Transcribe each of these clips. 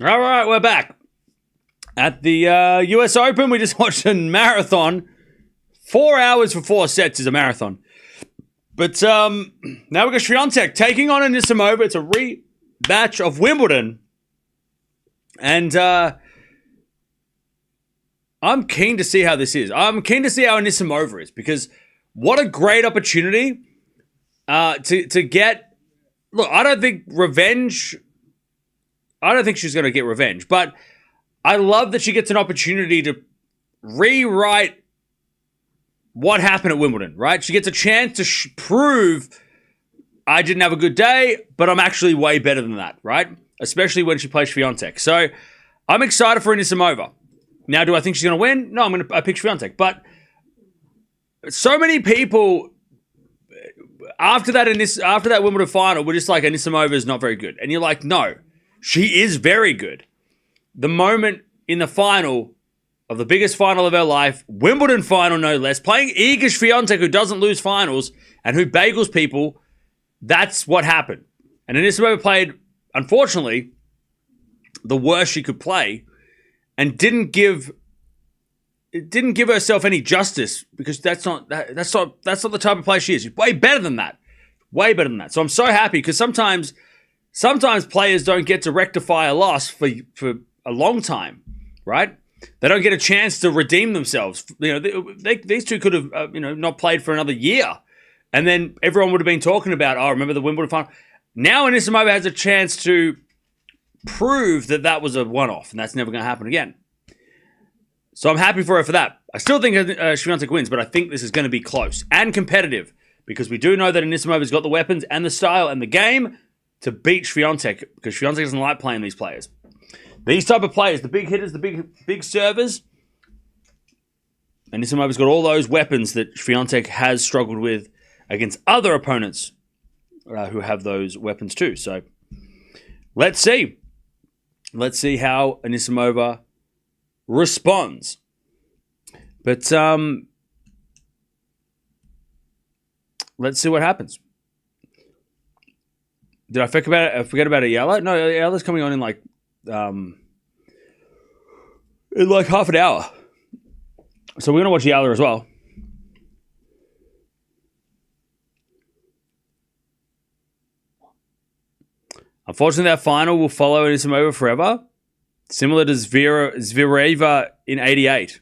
All right, we're back. At the US Open, we just watched a marathon. 4 hours for 4 sets is a marathon. But now we've got Swiatek taking on Anisimova. It's a rematch of Wimbledon. And I'm keen to see how this is. I'm keen to see how Anisimova is, because what a great opportunity to get... Look, I don't think she's going to get revenge, but I love that she gets an opportunity to rewrite what happened at Wimbledon, right? She gets a chance to prove I didn't have a good day, but I'm actually way better than that, right? Especially when she plays Swiatek. So I'm excited for Anisimova. Now, do I think she's going to win? No, I pick Swiatek. But so many people after that Wimbledon final were just like, Anisimova is not very good. And you're like, no, she is very good. The moment in the final of the biggest final of her life, Wimbledon final no less, playing Iga Swiatek, who doesn't lose finals and who bagels people, that's what happened. And Anisimova played, unfortunately, the worst she could play, and didn't give herself any justice, because that's not the type of player she is. She's way better than that. Way better than that. So I'm so happy, because sometimes players don't get to rectify a loss for a long time, right? They don't get a chance to redeem themselves. You know, these two could have not played for another year, and then everyone would have been talking about, oh, remember the Wimbledon final? Now Anisimova has a chance to prove that was a one-off, and that's never going to happen again. So I'm happy for her for that. I still think Swiatek wins, but I think this is going to be close and competitive, because we do know that Anisimova's got the weapons and the style and the game to beat Swiatek, because Swiatek doesn't like playing these players. These type of players, the big hitters, the big servers, Anisimova's got all those weapons that Swiatek has struggled with against other opponents who have those weapons too. So let's see. Let's see how Anisimova responds. But let's see what happens. Did I forget about Eala? No, Eala's coming on in like half an hour. So we're going to watch Eala as well. Unfortunately, that final will follow Anisimova forever, similar to Zverev in '88.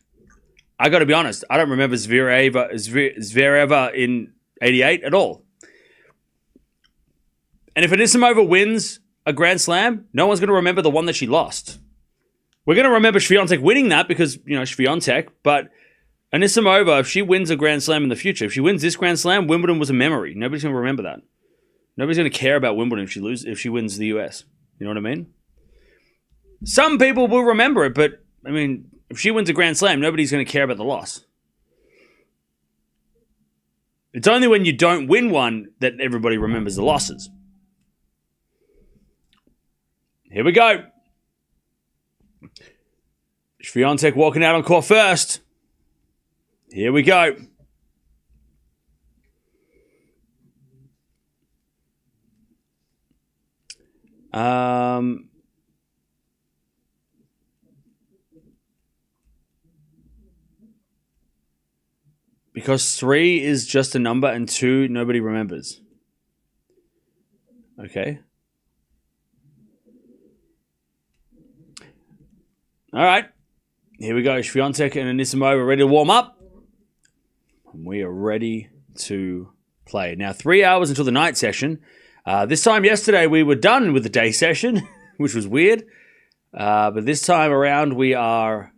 I got to be honest, I don't remember Zverev in '88 at all. And if Anisimova wins a Grand Slam, no one's going to remember the one that she lost. We're going to remember Swiatek winning that because, Swiatek, but Anisimova, if she wins a Grand Slam in the future, if she wins this Grand Slam, Wimbledon was a memory. Nobody's going to remember that. Nobody's going to care about Wimbledon if she wins the US. You know what I mean? Some people will remember it, but, if she wins a Grand Slam, nobody's going to care about the loss. It's only when you don't win one that everybody remembers the losses. Here we go. Swiatek walking out on court first. Here we go. Because 3 is just a number and 2 nobody remembers. Okay. All right. Here we go. Swiatek and Anisimova ready to warm up. And we are ready to play. Now, 3 hours until the night session. This time yesterday, we were done with the day session, which was weird. But this time around, we are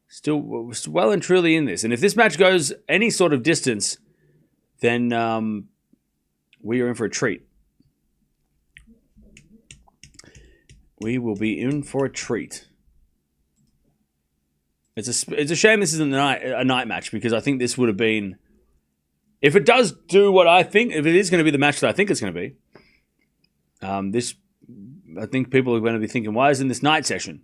still well and truly in this. And if this match goes any sort of distance, then we are in for a treat. We will be in for a treat. It's a shame this isn't a night match, because I think this would have been, if it does do what I think, if it is going to be the match that I think it's going to be, I think people are going to be thinking, why isn't this night session?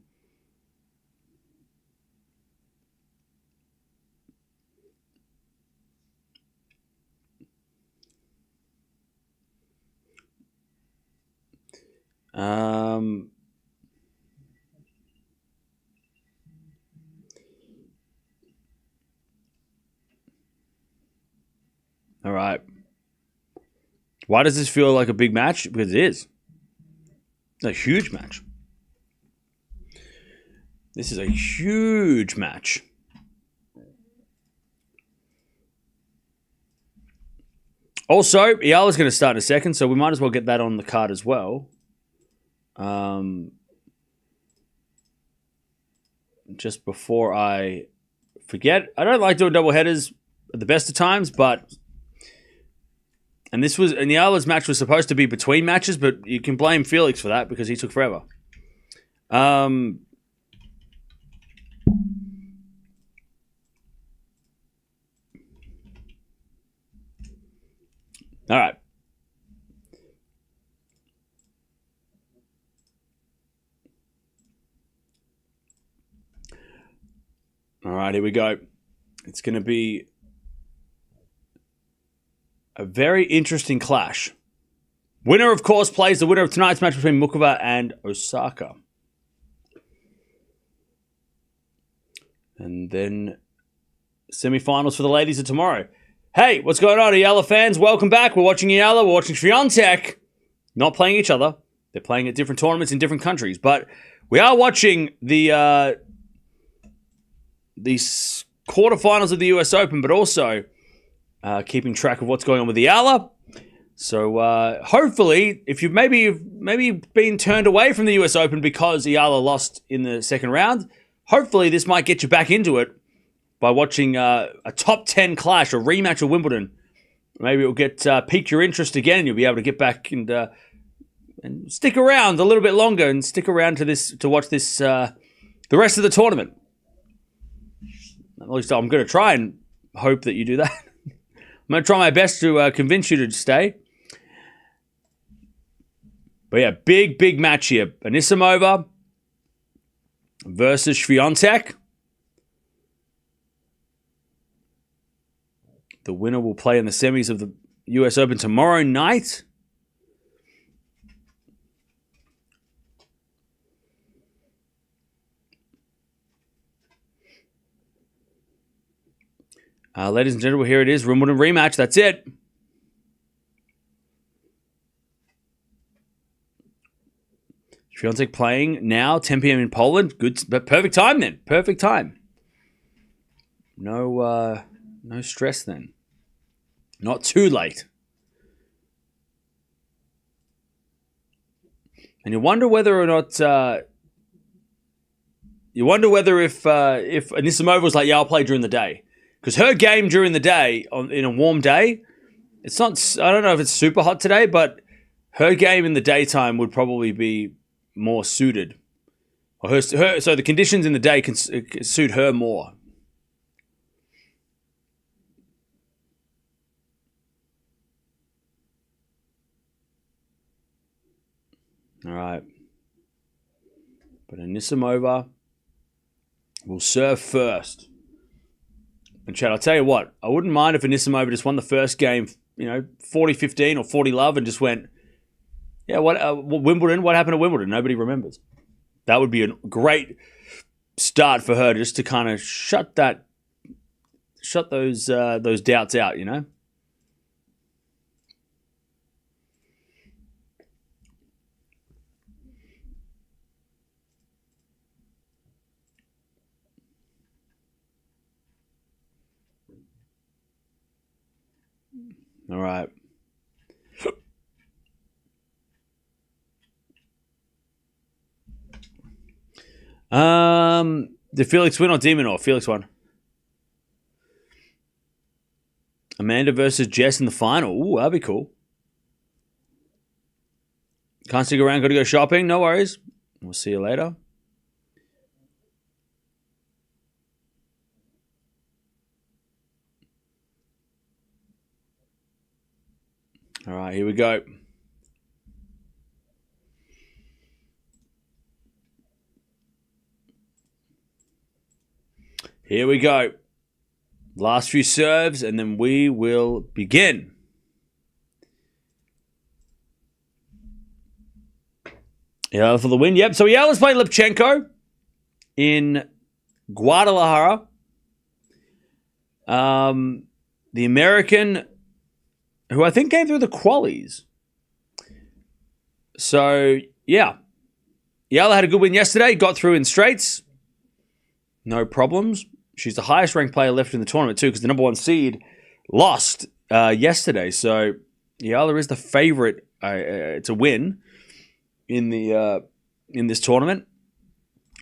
All right. Why does this feel like a big match? Because it is. It's a huge match. This is a huge match. Also, Eala's going to start in a second, so we might as well get that on the card as well. Just before I forget, I don't like doing double headers at the best of times, but Eala's match was supposed to be between matches, but you can blame Felix for that because he took forever. All right. All right, here we go. It's going to be a very interesting clash. Winner, of course, plays the winner of tonight's match between Mukova and Osaka. And then semifinals for the ladies are tomorrow. Hey, what's going on, Eala fans? Welcome back. We're watching Eala. We're watching Swiatek. Not playing each other. They're playing at different tournaments in different countries. But we are watching the quarterfinals of the US Open, but also keeping track of what's going on with Eala. So hopefully, if you've maybe been turned away from the US Open because Eala lost in the second round, hopefully this might get you back into it by watching a top 10 clash, a rematch of Wimbledon. Maybe it'll get pique your interest again, and you'll be able to get back and stick around a little bit longer and stick around to watch this the rest of the tournament. At least I'm going to try and hope that you do that. I'm going to try my best to convince you to stay. But yeah, big match here. Anisimova versus Swiatek. The winner will play in the semis of the US Open tomorrow night. Ladies and gentlemen, here it is. Wimbledon rematch. That's it. Swiatek playing now, 10 p.m. in Poland. Good, but perfect time then. Perfect time. No stress then. Not too late. And you wonder whether or not. You wonder whether if Anisimova was like, yeah, I'll play during the day. Because her game during the day, in a warm day, it's not. I don't know if it's super hot today, but her game in the daytime would probably be more suited. Or so the conditions in the day can suit her more. All right. But Anisimova will serve first. And Chad, I'll tell you what, I wouldn't mind if Anisimova just won the first game, 40-15 or 40-love and just went, yeah, Wimbledon, what happened at Wimbledon? Nobody remembers. That would be a great start for her just to kind of shut those doubts out, All right. Did Felix win or Demonor? Felix won. Amanda versus Jess in the final. Ooh, that'd be cool. Can't stick around, got to go shopping. No worries. We'll see you later. All right, here we go. Here we go. Last few serves, and then we will begin. Yeah, for the win. Yep. So Eala's playing Lipchenko in Guadalajara. The American who I think came through the qualies. So, yeah. Eala had a good win yesterday, got through in straights. No problems. She's the highest ranked player left in the tournament too, because the number 1 seed lost yesterday. So, Eala is the favorite to win in this tournament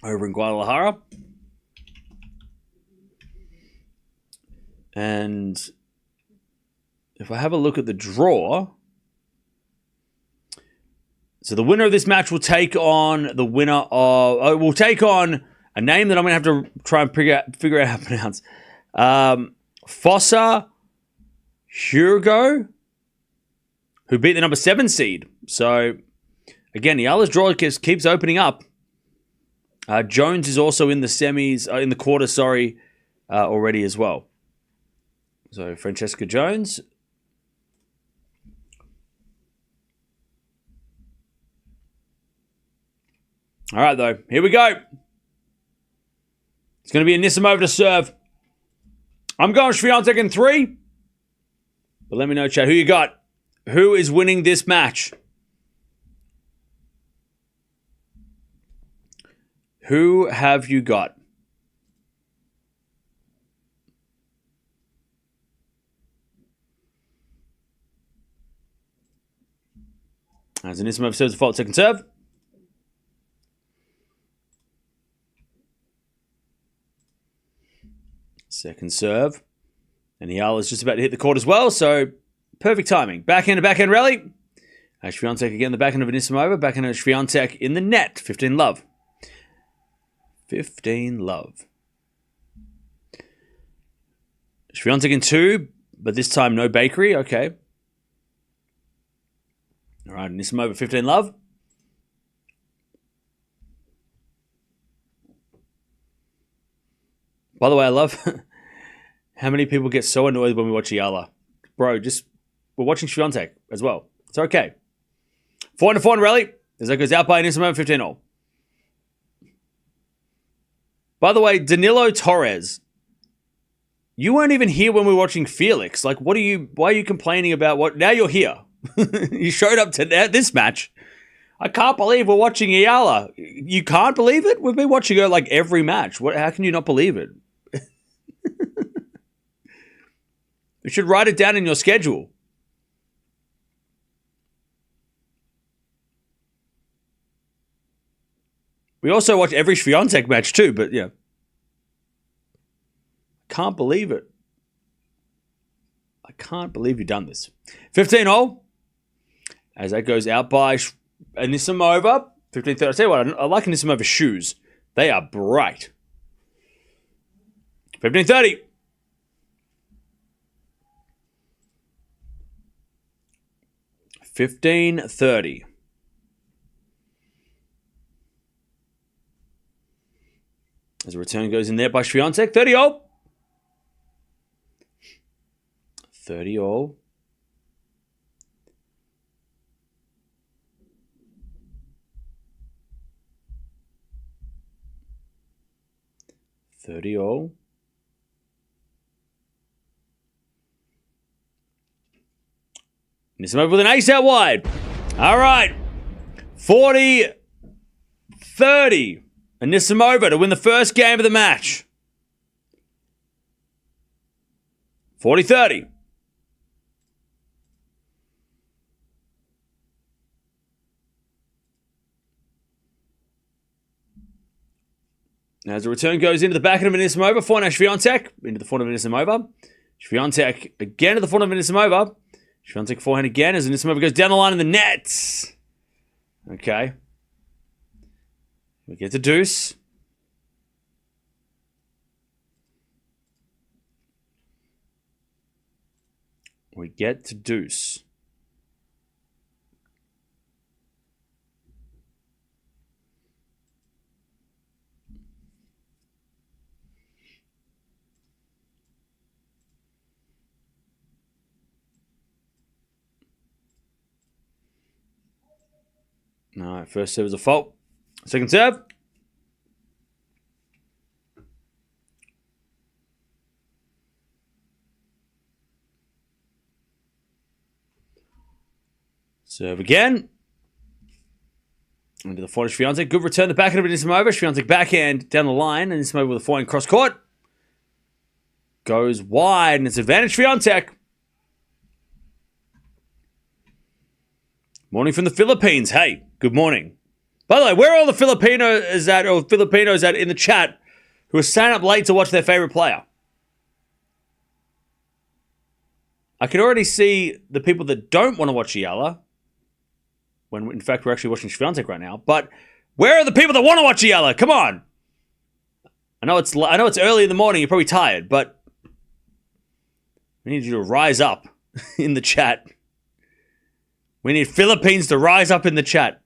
over in Guadalajara. And if I have a look at the draw, so the winner of this match will take on the winner of... will take on a name that I'm going to have to try and figure out how to pronounce. Fossa Hugo, who beat the number 7 seed. So, again, Eala's draw keeps opening up. Jones is also in the semis, in the quarters, already as well. So, Francesca Jones. All right, though. Here we go. It's going to be Anisimova to serve. I'm going Swiatek in 3. But let me know, chat, who you got. Who is winning this match? Who have you got? As Anisimova serves the fault, second serve. Second serve. And Eala is just about to hit the court as well, so perfect timing. Backhand to backhand rally. Swiatek again, the backhand of Anisimova. Backhand of Swiatek in the net. 15 love. 15 love. Swiatek in 2, but this time no bakery. Okay. All right, Anisimova 15 love. By the way, I love how many people get so annoyed when we watch Eala. Bro, we're watching Swiatek as well. It's okay. 4-4 rally. As that goes out by Anisimova 15-all. By the way, Danilo Torres, you weren't even here when we were watching Felix. Like, why are you complaining about what? Now you're here. You showed up to this match. I can't believe we're watching Eala. You can't believe it? We've been watching her like every match. How can you not believe it? You should write it down in your schedule. We also watch every Swiatek match too, but yeah. Can't believe it. I can't believe you've done this. 15-all. As that goes out by Anisimova. 15-30. I'll tell you what, I like Anisimova's shoes. They are bright. 15-30. As a return goes in there by Swiatek. 30-all. 30-all. Anisimova with an ace out wide. All right. 40-30. Anisimova to win the first game of the match. 40-30. As the return goes into the backhand of Anisimova, forehand Swiatek, into the forehand of Anisimova. Swiatek again to the forehand of Anisimova. Swiatek forehand again as Anisimova goes down the line in the net. Okay. We get to deuce. We get to deuce. All right, first serve is a fault. Second serve. Serve again. Into the forehand, Swiatek. Good return. The backhand of Anisimova. Swiatek backhand down the line. Anisimova with a forehand cross court. Goes wide, and it's advantage Swiatek. Morning from the Philippines. Hey, good morning. By the way, where are all the Filipinos at in the chat who are staying up late to watch their favorite player? I can already see the people that don't want to watch Eala, when in fact we're actually watching Swiatek right now. But where are the people that want to watch Eala? Come on. I know it's early in the morning. You're probably tired, but we need you to rise up in the chat. We need Philippines to rise up in the chat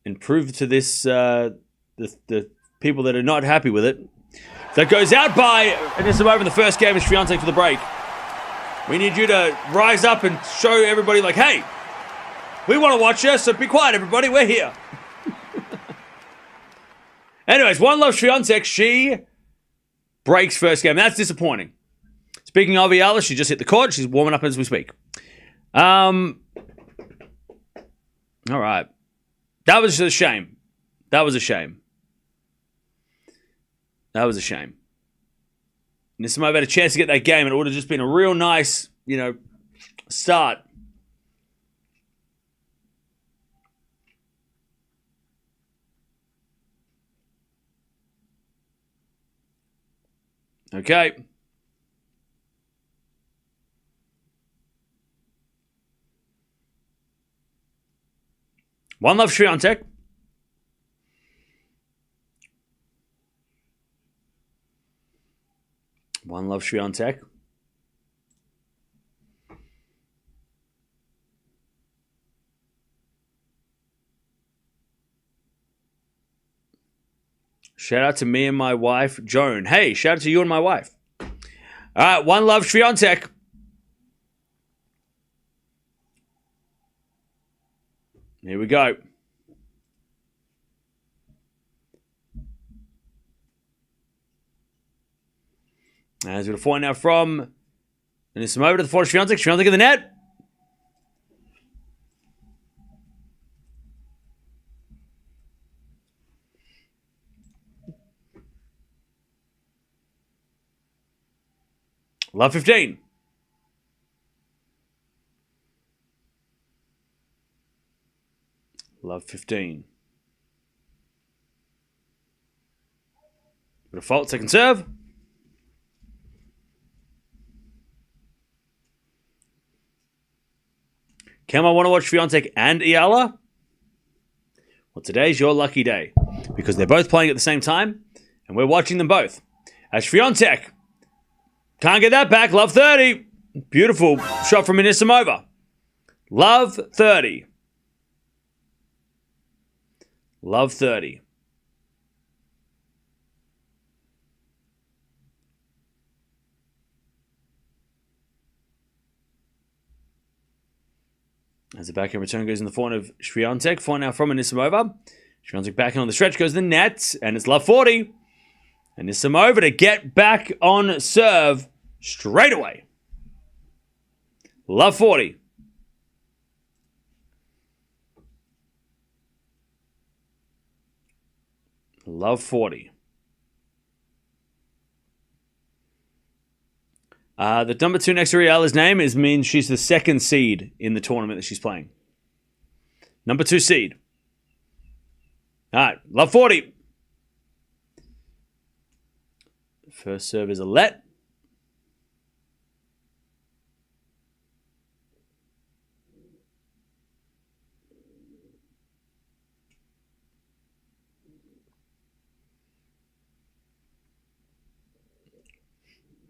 and prove to this the people that are not happy with it. That goes out by Anisimova in the first game of Swiatek for the break. We need you to rise up and show everybody like, hey, we want to watch you, so be quiet, everybody. We're here. Anyways, one love Swiatek. She breaks first game. That's disappointing. Speaking of Eala, she just hit the court. She's warming up as we speak. All right. That was a shame. That was a shame. Anisimova had a chance to get that game, and it would have just been a real nice, start. Okay. One love Swiatek. One love Swiatek. Shout out to me and my wife, Joan. Hey, shout out to you and my wife. All right, one love Swiatek. Here we go. As we're forehand now from Anisimova to the forehand Swiatek. Swiatek in the net. Love 15. Love 15. Got a fault, second serve. Can I want to watch Swiatek and Eala? Well, today's your lucky day because they're both playing at the same time and we're watching them both. As Swiatek can't get that back. Love 30. Beautiful shot from Anisimova. Love 30. Love 30. As the backhand return goes in the forehand of Swiatek. Forehand now from Anisimova. Swiatek backhand on the stretch goes the net. And it's love 40. Anisimova to get back on serve straight away. Love 40. Love 40. The number 2 next to Eala's name means she's the second seed in the tournament that she's playing. Number 2 seed. All right, love 40. First serve is a let.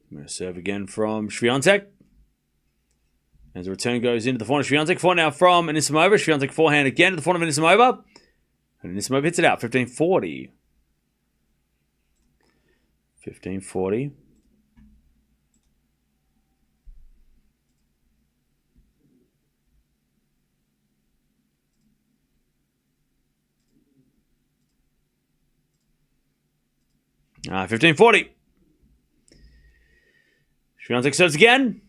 I'm going to serve again from Swiatek. As the return goes into the forehand of Swiatek. Forehand now from Anisimova. Swiatek forehand again to the forehand of Anisimova. And Anisimova hits it out. 15-40. 15-40. All right, 15-40. Swiatek serves again.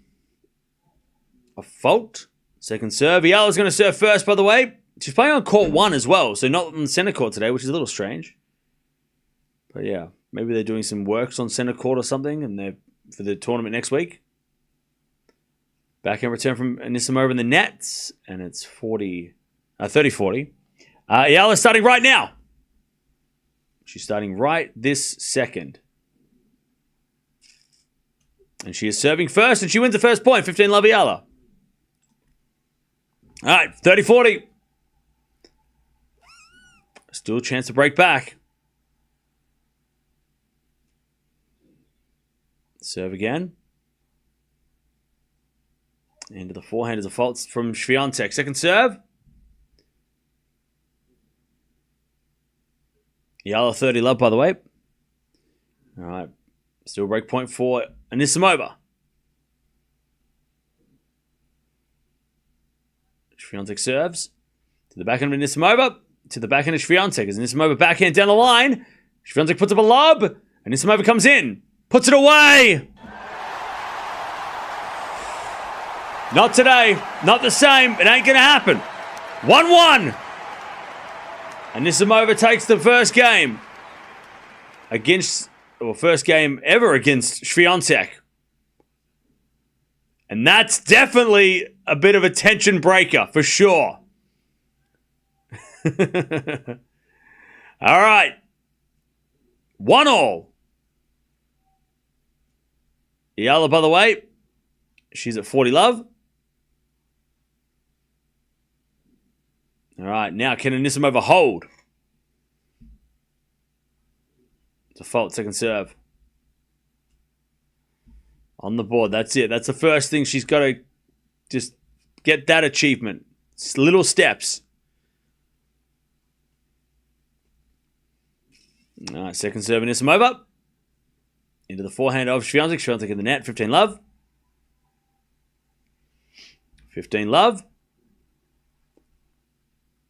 a fault. Second serve. Eala's going to serve first, by the way. She's playing on court 1 as well, so not on the center court today, which is a little strange. But yeah, maybe they're doing some works on center court or something, and they're for the tournament next week. Backhand return from Anisimova in the nets, and it's 30-40. Eala's starting right now. She's starting right this second. And she is serving first, and she wins the first point. 15-love Eala. All right, 30-40. Still a chance to break back. Serve again. Into the forehand is a fault from Swiatek. Second serve. Eala 30-love, by the way. All right. Still break point for Anisimova. Swiatek serves. To the backhand of Anisimova. To the backhand of Swiatek. As Anisimova backhand down the line. Swiatek puts up a lob. Anisimova comes in. Puts it away. Not today. Not the same. It ain't going to happen. 1-1. Anisimova takes the first game first game ever against Swiatek. And that's definitely a bit of a tension breaker, for sure. All right. 1-1. Eala, by the way, she's at 40-love. All right, now can Anisimova hold? It's a fault, second serve. On the board, that's it. That's the first thing she's got to just get that achievement. It's little steps. All right, second serve Anisimova. Into the forehand of Swiatek. Swiatek in the net, 15-love. 15-love.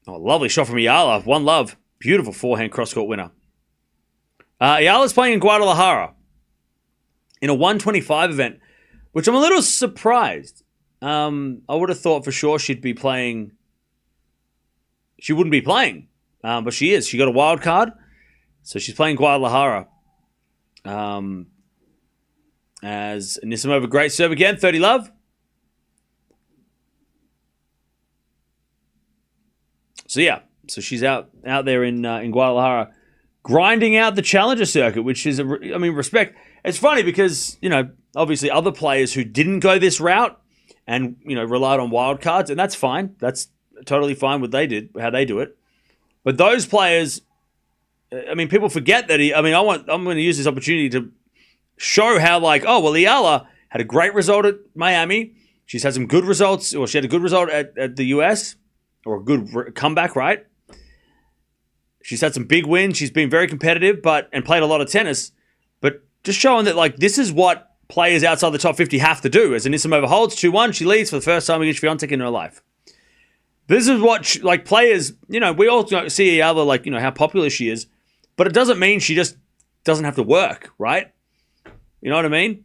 Oh, lovely shot from Eala. 1-love. Beautiful forehand cross-court winner. Eala's playing in Guadalajara in a 125 event, which I'm a little surprised. I would have thought for sure she'd be playing. She wouldn't be playing, but she is. She got a wild card, so she's playing Guadalajara. As Anisimova, great serve again, 30-love. So yeah, so she's out there in Guadalajara, grinding out the challenger circuit, which is respect. It's funny because obviously other players who didn't go this route and relied on wild cards, and that's fine. That's totally fine what they did, how they do it. But those players, people forget that I'm going to use this opportunity to show how Eala had a great result at Miami. She's had some good results, or she had a good result at the US. Or a good comeback, right? She's had some big wins. She's been very competitive, and played a lot of tennis. But just showing that, this is what players outside the top 50 have to do. As Anisimova holds 2-1, she leads for the first time against Swiatek in her life. This is what, players, we all see Eala, how popular she is. But it doesn't mean she just doesn't have to work, right? You know what I mean?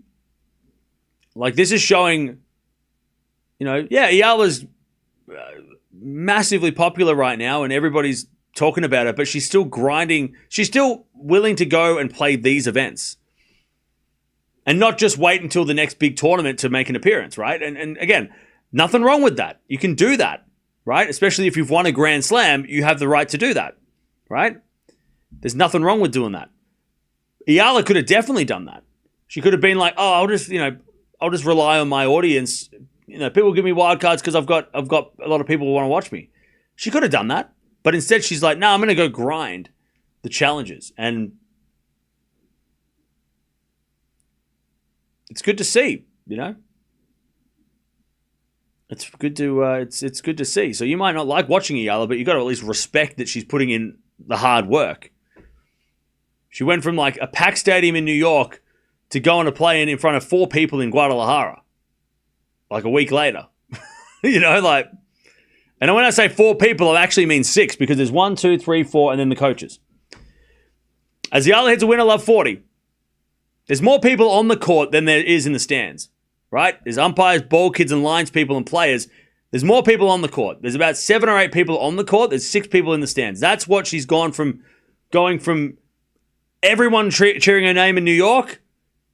This is showing, Eala's massively popular right now and everybody's talking about it, but she's still grinding. She's still willing to go and play these events and not just wait until the next big tournament to make an appearance, right? And again, nothing wrong with that. You can do that, right? Especially if you've won a Grand Slam, you have the right to do that, right? There's nothing wrong with doing that. Eala could have definitely done that. She could have been like, I'll just rely on my audience. People give me wild cards because I've got a lot of people who want to watch me. She could have done that, but instead she's like, I'm going to go grind the challenges, and it's good to see. It's good to it's good to see. So you might not like watching Eala, but you got to at least respect that she's putting in the hard work. She went from a packed stadium in New York to going to play in front of 4 people in Guadalajara. A week later, and when I say 4 people, I actually mean 6 because there's 1, 2, 3, 4, and then the coaches. As Eala hits a winner, love 40. There's more people on the court than there is in the stands, right? There's umpires, ball kids, and lines people and players. There's more people on the court. There's about 7 or 8 people on the court. There's 6 people in the stands. That's what she's going from everyone cheering her name in New York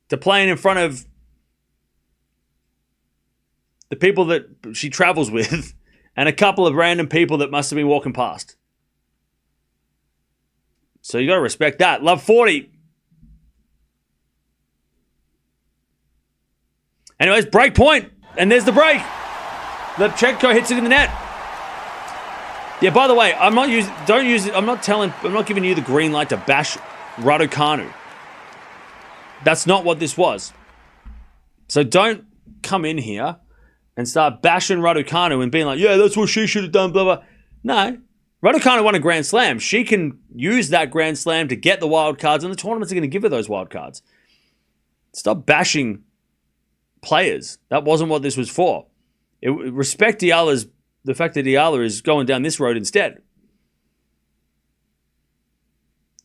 to playing in front of the people that she travels with and a couple of random people that must have been walking past. So you got to respect that. Love 40. Anyways, break point. And there's the break. Lipchenko hits it in the net. Yeah, by the way, I'm not giving you the green light to bash Raducanu. That's not what this was. So don't come in here and start bashing Raducanu and being like, yeah, that's what she should have done, blah, blah. No. Raducanu won a Grand Slam. She can use that Grand Slam to get the wild cards, and the tournaments are going to give her those wild cards. Stop bashing players. That wasn't what this was for. Respect the fact that Eala is going down this road instead.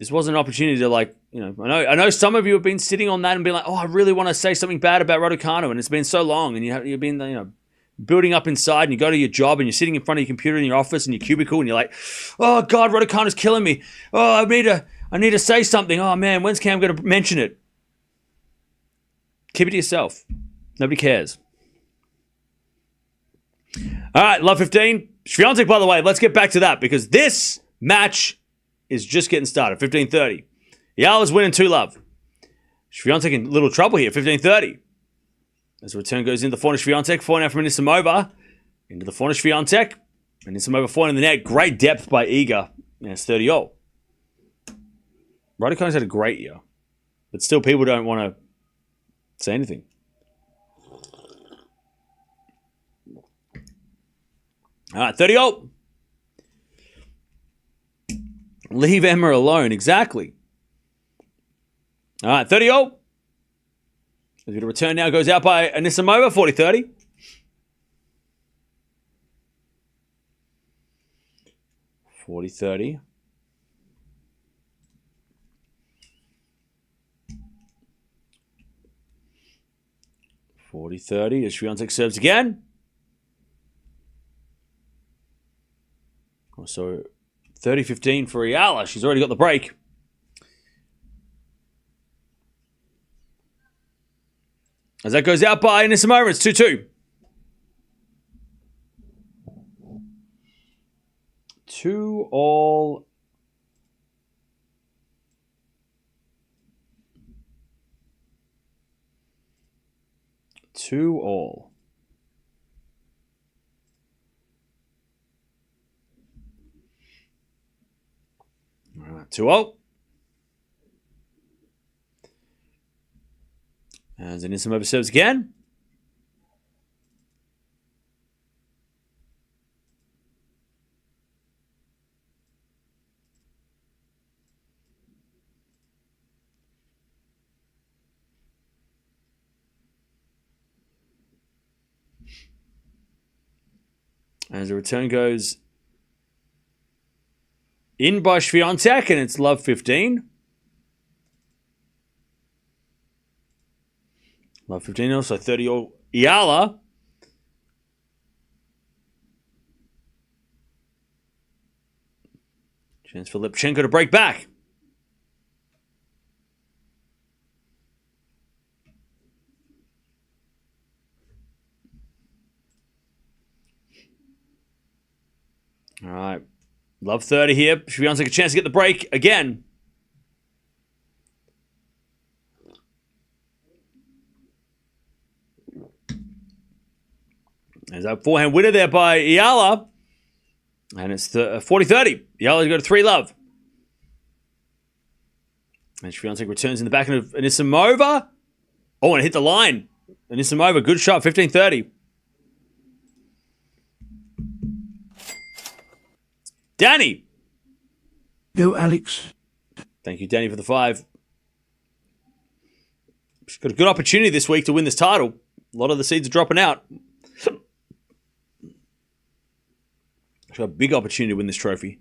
This wasn't an opportunity to, like, you know, I know some of you have been sitting on that and being like, oh, I really want to say something bad about Raducanu, and it's been so long, and you've been, you know, building up inside, and you go to your job, and you're sitting in front of your computer in your office in your cubicle, and you're like, oh God, Raducanu's killing me. Oh, I need to say something. Oh man, when's Cam going to mention it? Keep it to yourself. Nobody cares. All right, love 15. Swiatek, by the way, let's get back to that because this match is just getting started. 15-30. Eala's winning 2-love. Swiatek in little trouble here. 15-30. As the return goes into the forehand, Swiatek. Forehand from Anisimova. Into the forehand, Swiatek. Anisimova forehand in the net. Great depth by Iga. And it's 30-all. Raducanu's had a great year. But still, people don't want to say anything. All right, 30-all. Leave Emma alone. Exactly. All right, 30-all. The return now goes out by Anisimova, 40-30. (40-30). (40-30) as Swiatek serves again. So 30-15 for Eala. She's already got the break. As that goes out by Anisimova, it's 2-2. 2-all. All right, 2-all. As Anisimova serves again. As the return goes in by Swiatek, and it's love 15. Love 15 also 30-all Eala. Chance for Lipchenko to break back. All right. Love 30 here. Swiatek a chance to get the break again. There's that forehand winner there by Eala. And it's 40-30. Eala's got a 3-love. And Swiatek returns in the back of Anisimova. Oh, and it hit the line. Anisimova, good shot, 15-30. Danny. Go, Alex. Thank you, Danny, for the 5. She's got a good opportunity this week to win this title. A lot of the seeds are dropping out. She's got a big opportunity to win this trophy.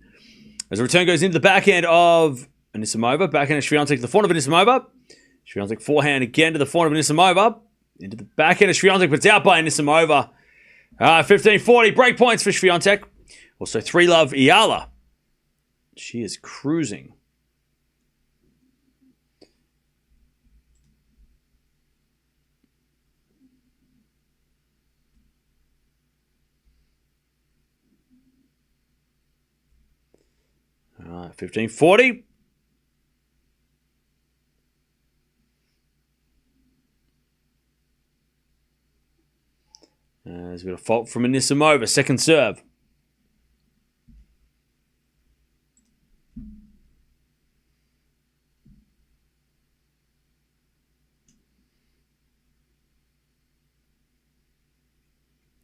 As the return goes into the backhand of Anisimova. Backhand of Swiatek to the forehand of Anisimova. Swiatek forehand again to the forehand of Anisimova. Into the backhand of Swiatek, but it's out by Anisimova. 15-40, break points for Swiatek. Also 3-love Eala. She is cruising. All right, 15-40. There's a bit of fault from Anisimova. Second serve.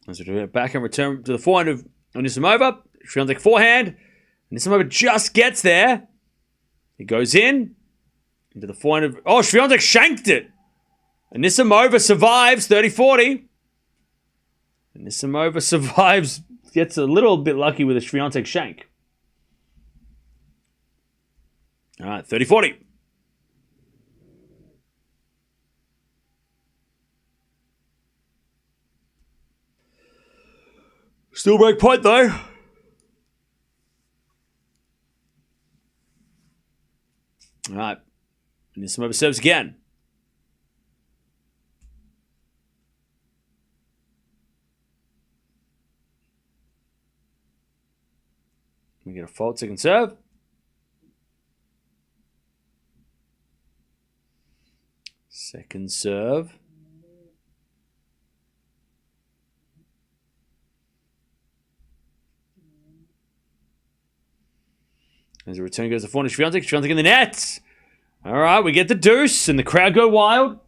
As we back and return to the forehand of Anisimova. Swiatek forehand. Anisimova just gets there. He goes in. Into the forehand of... Oh, Swiatek shanked it. Anisimova survives. 30-40. Anisimova survives. Gets a little bit lucky with a Swiatek shank. All right, 30-40. Still break point, though. All right. Anisimova serves again. We get a fault, second serve. Second serve. As a return goes to forehand, Swiatek. Swiatek in the net. All right, we get the deuce, and the crowd go wild.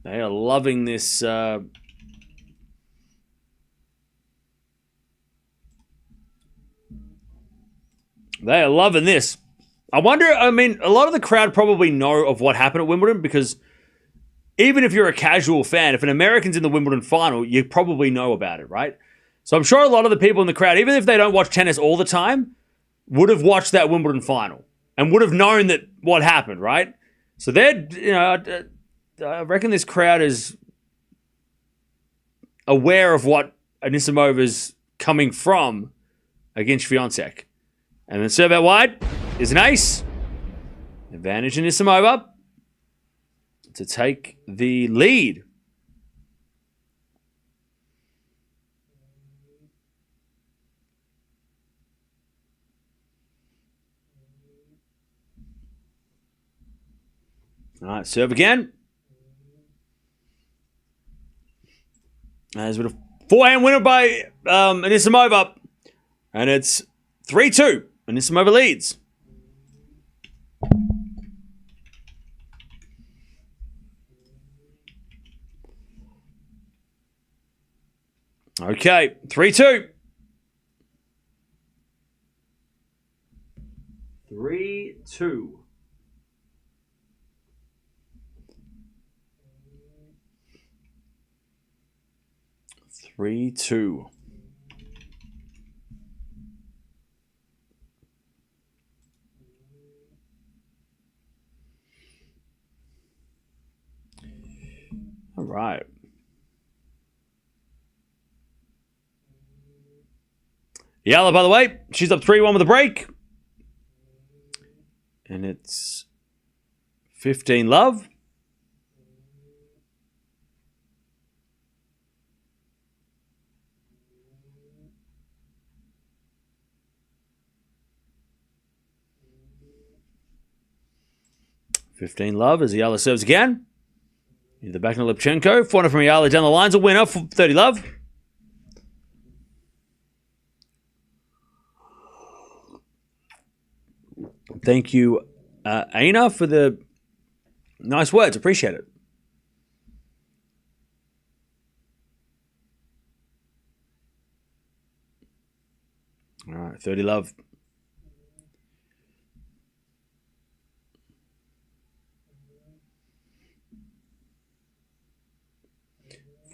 They are loving this. They are loving this. I wonder, I mean, a lot of the crowd probably know of what happened at Wimbledon because even if you're a casual fan, if an American's in the Wimbledon final, you probably know about it, right? So I'm sure a lot of the people in the crowd, even if they don't watch tennis all the time, would have watched that Wimbledon final and would have known that what happened, right? So they're, I reckon this crowd is aware of what Anisimova's coming from against Swiatek. And then serve out wide is an ace. Advantage Anisimova to take the lead. All right, serve again. There's a bit of forehand winner by Anisimova. And it's 3-2. Anisimova leads. Okay, 3-2. 3-2. All right. Eala, by the way, she's up 3-1 with a break. And it's 15-love. As Eala serves again. In the back of Lipchenko. Forehand from Eala down the line's a winner for 30-love. Thank you, Aina, for the nice words. Appreciate it. All right, 30-love.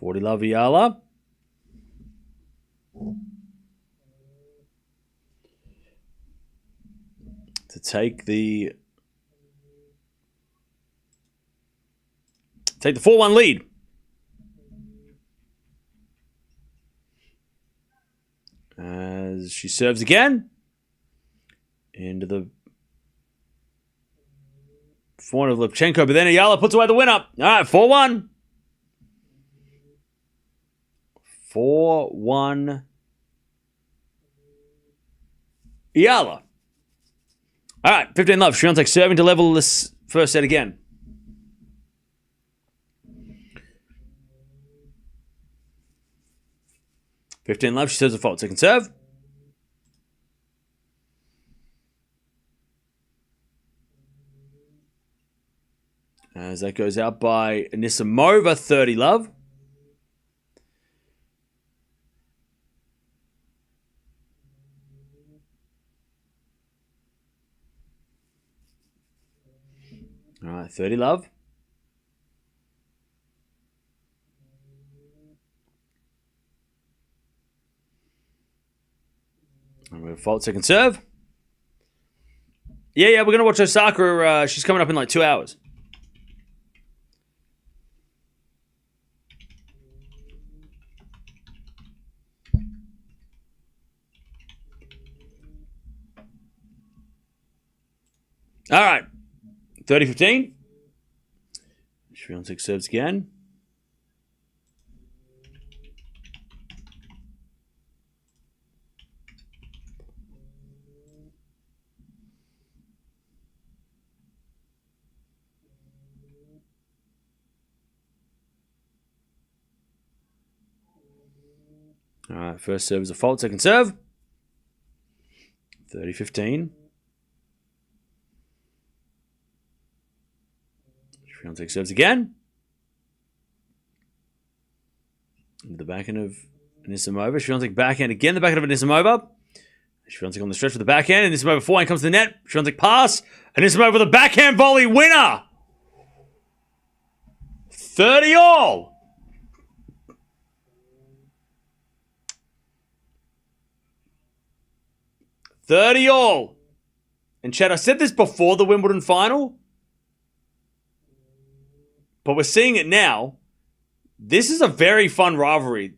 $40-love Eala. To take the take the 4-1 lead. As she serves again. Into the forehand of Lipchenko, but then Eala puts away the winner. All right, 4-1. 4-1. Eala. All right, 15-love. Swiatek serving to level this first set again. Love. She serves a fault. Second serve. As that goes out by Anisimova, 30-love. All right, 30-love. I'm going to fault second serve. Yeah, we're going to watch Osaka. She's coming up in like 2 hours. All right. 30-15. Swiatek serves again. All right, first serve is a fault, second serve. 30-15. Swiatek serves again. Into the backhand of Anisimova. Swiatek backhand again, the backhand of Anisimova. Swiatek on the stretch with the backhand. Anisimova forehand comes to the net. Swiatek pass. Anisimova with a backhand volley winner. 30-all. And Chad, I said this before the Wimbledon final, but we're seeing it now. This is a very fun rivalry.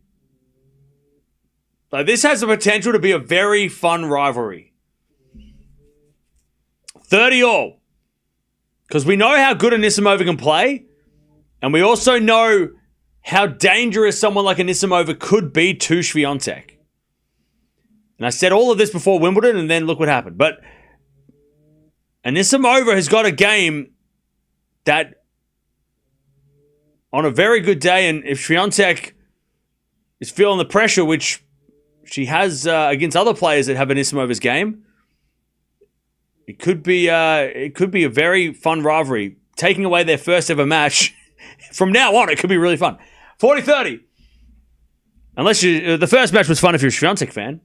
Like, this has the potential to be a very fun rivalry. 30-all. Because we know how good Anisimova can play, and we also know how dangerous someone like Anisimova could be to Swiatek. And I said all of this before Wimbledon, and then look what happened. But Anisimova has got a game that, on a very good day, and if Swiatek is feeling the pressure, which she has against other players that have Anisimova's game, it could be a very fun rivalry. Taking away their first ever match, from now on, it could be really fun. 40-30. Unless the first match was fun if you're a Swiatek fan.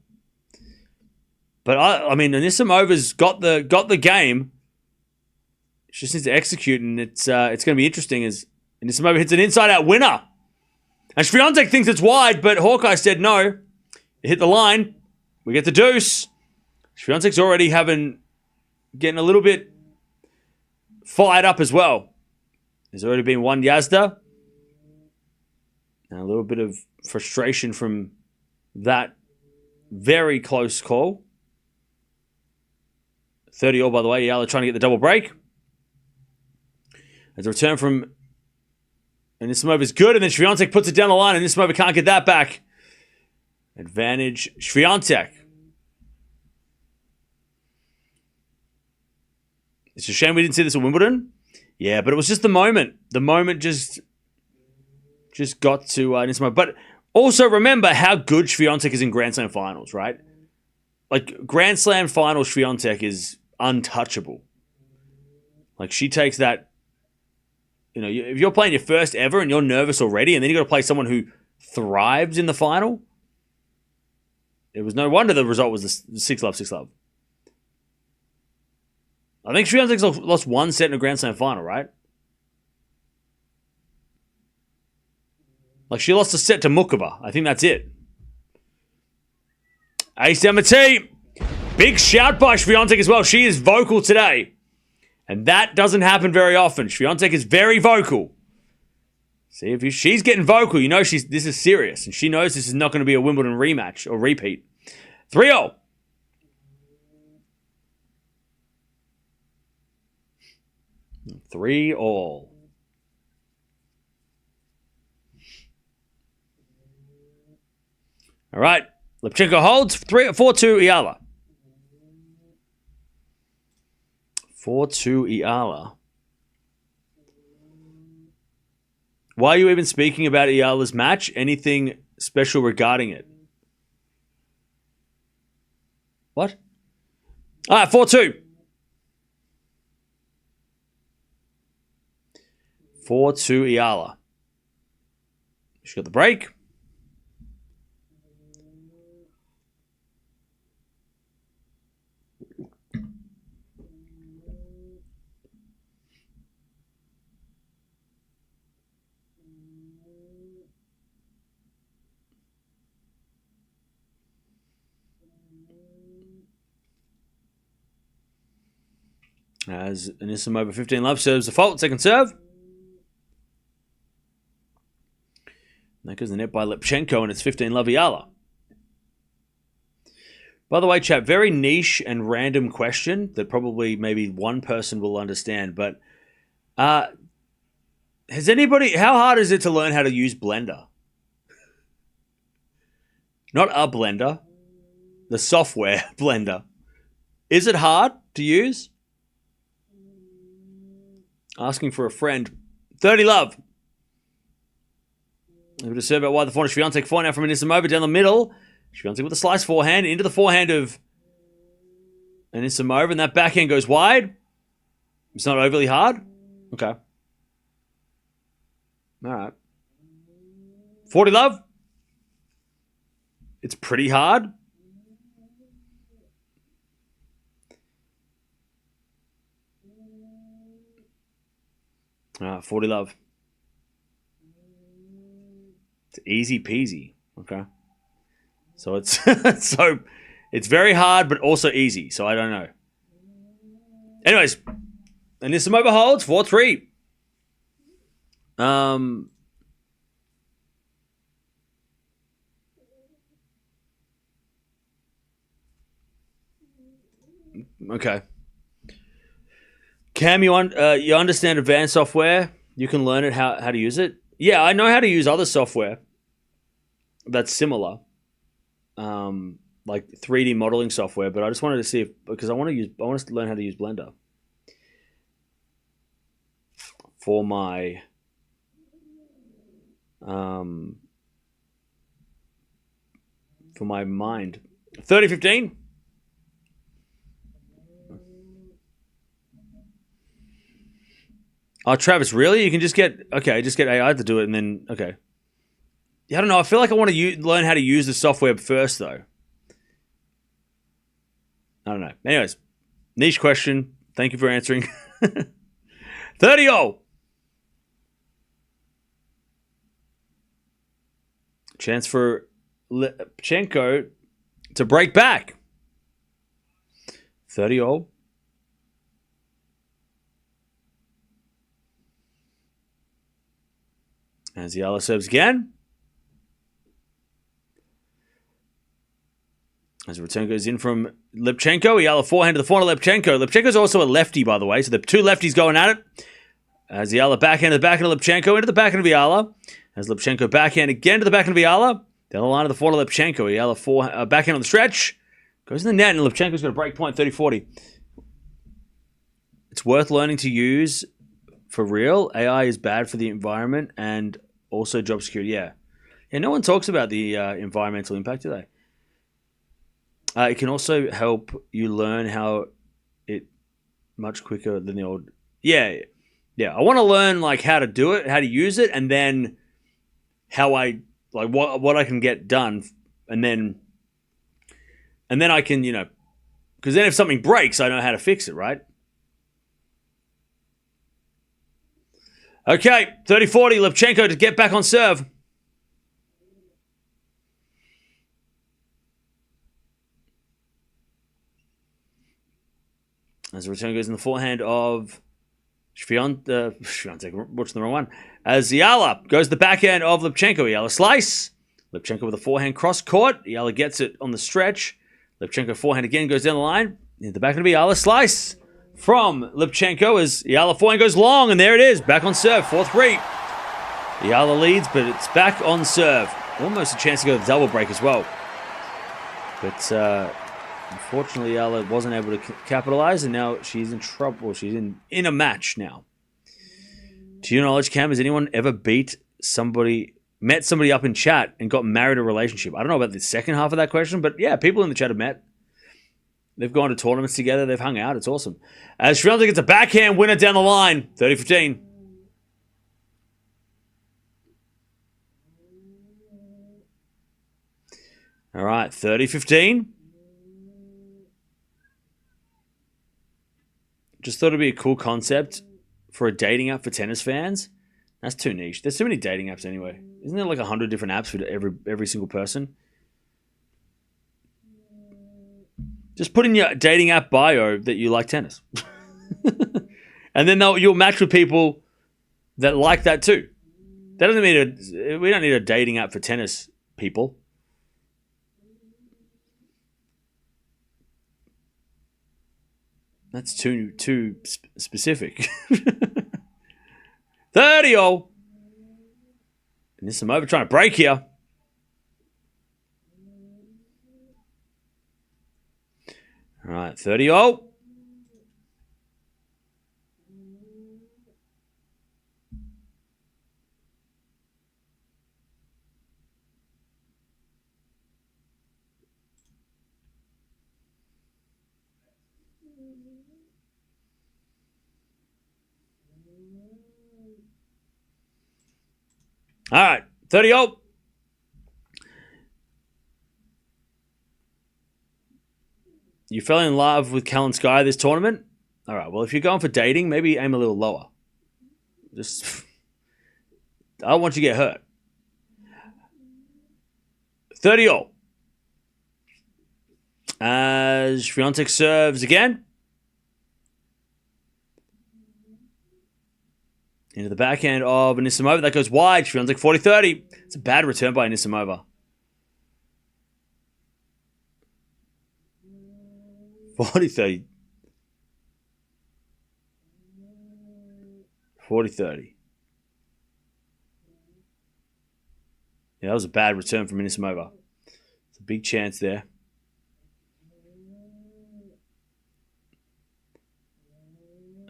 But I mean, Anisimova's got the game. She just needs to execute, and it's going to be interesting as Anisimova hits an inside-out winner. And Swiatek thinks it's wide, but Hawkeye said no. It hit the line. We get the deuce. Swiatek's already getting a little bit fired up as well. There's already been one Yazda. And a little bit of frustration from that very close call. 30-all, by the way. Eala trying to get the double break. As a return from Anisimova's good, and then Swiatek puts it down the line, and Anisimova can't get that back. Advantage Swiatek. It's a shame we didn't see this at Wimbledon. Yeah, but it was just the moment. The moment just got to Anisimova. But also remember how good Swiatek is in Grand Slam finals, right? Like, Grand Slam final Swiatek is untouchable. Like, she takes that, if you're playing your first ever and you're nervous already, and then you got to play someone who thrives in the final, it was no wonder the result was the 6-love, 6-love. I think Swiatek's lost one set in a Grand Slam final, right? Like, she lost a set to Mukova. I think that's it. Ace MT. Big shout by Swiatek as well. She is vocal today. And that doesn't happen very often. Swiatek is very vocal. See if she's getting vocal. You know this is serious, and she knows this is not going to be a Wimbledon rematch or repeat. 3-0. Three all. All right. Lipchenko holds 4-2 Eala. 4-2 Eala. Why are you even speaking about Eala's match? Anything special regarding it? What? All right, 4-2. 4-2 Eala. She got the break. As Anisimova 15 love serves the fault, second serve. That goes the net by Lipchenko, and it's 15 love Eala. By the way, chat, very niche and random question that probably maybe one person will understand, but has anybody, how hard is it to learn how to use Blender? Not a blender, the software Blender. Is it hard to use? Asking for a friend. 30 love. Able to serve out wide the forehand. Swiatek forehand from Anisimova down the middle. Swiatek with a slice forehand into the forehand of Anisimova, and that backhand goes wide. It's not overly hard. Okay. All right. 40 love. It's pretty hard. All right, 40 love. It's easy peasy. Okay. So it's it's very hard, but also easy. So I don't know. Anyways, Anisimova holds 4-3. Okay. Cam, you understand advanced software? You can learn it how to use it. Yeah, I know how to use other software that's similar, like 3D modeling software. But I just wanted to see because I want to learn how to use Blender for my mind. 30-15. Oh, Travis, really? You can just get AI to do it, and then okay. Yeah, I don't know. I feel like I want to learn how to use the software first, though. I don't know. Anyways, niche question. Thank you for answering. 30-0. Chance for Lipchenko to break back. 30-0. As Eala serves again. As the return goes in from Lipchenko. Eala forehand to the forehand of Lipchenko. Lipchenko's also a lefty, by the way. So the two lefties going at it. As Eala backhand to the backhand of Lipchenko into the backhand of Eala. As Lipchenko backhand again to the backhand of Eala. Down the line of the forehand of Lipchenko. Eala backhand on the stretch. Goes in the net, and Lipchenko's got a break point, 30-40. It's worth learning to use for real. AI is bad for the environment and also job security. Yeah, no one talks about the environmental impact, do they? It can also help you learn how it much quicker than the old. Yeah. I want to learn like how to do it, how to use it, and then how I like what I can get done, and then I can because then if something breaks, I know how to fix it, right? Okay, 30-40, Lipchenko to get back on serve. As the return goes in the forehand of Swiatek, watching the wrong one. As Eala goes the backhand of Lipchenko. Eala slice. Lipchenko with a forehand cross court. Eala gets it on the stretch. Lipchenko forehand again goes down the line. In the back of Eala slice from Lipchenko as Eala forehand goes long, and there it is. Back on serve, 4-3. Eala leads, but it's back on serve. Almost a chance to go to the double break as well. But unfortunately, Eala wasn't able to capitalize, and now she's in trouble. She's in a match now. To your knowledge, Cam, has anyone ever met somebody up in chat and got married a relationship? I don't know about the second half of that question, but yeah, people in the chat have met. They've gone to tournaments together. They've hung out. It's awesome. As Swiatek gets a backhand winner down the line, 30-15. All right, 30-15. Just thought it'd be a cool concept for a dating app for tennis fans. That's too niche. There's too many dating apps anyway. Isn't there like 100 different apps for every single person? Just put in your dating app bio that you like tennis. And then you'll match with people that like that too. That doesn't mean we don't need a dating app for tennis people. That's too specific. 30-0. Anisimova trying to break here. All right, 30-0. All right, 30-0. You fell in love with Callan Sky this tournament? All right, well, if you're going for dating, maybe aim a little lower. I don't want you to get hurt. 30-0. As Swiatek serves again. Into the backhand of Anisimova. That goes wide. Swiatek 40-30. It's a bad return by Anisimova. 40-30. 40-30. Yeah, that was a bad return from Anisimova. It's a big chance there.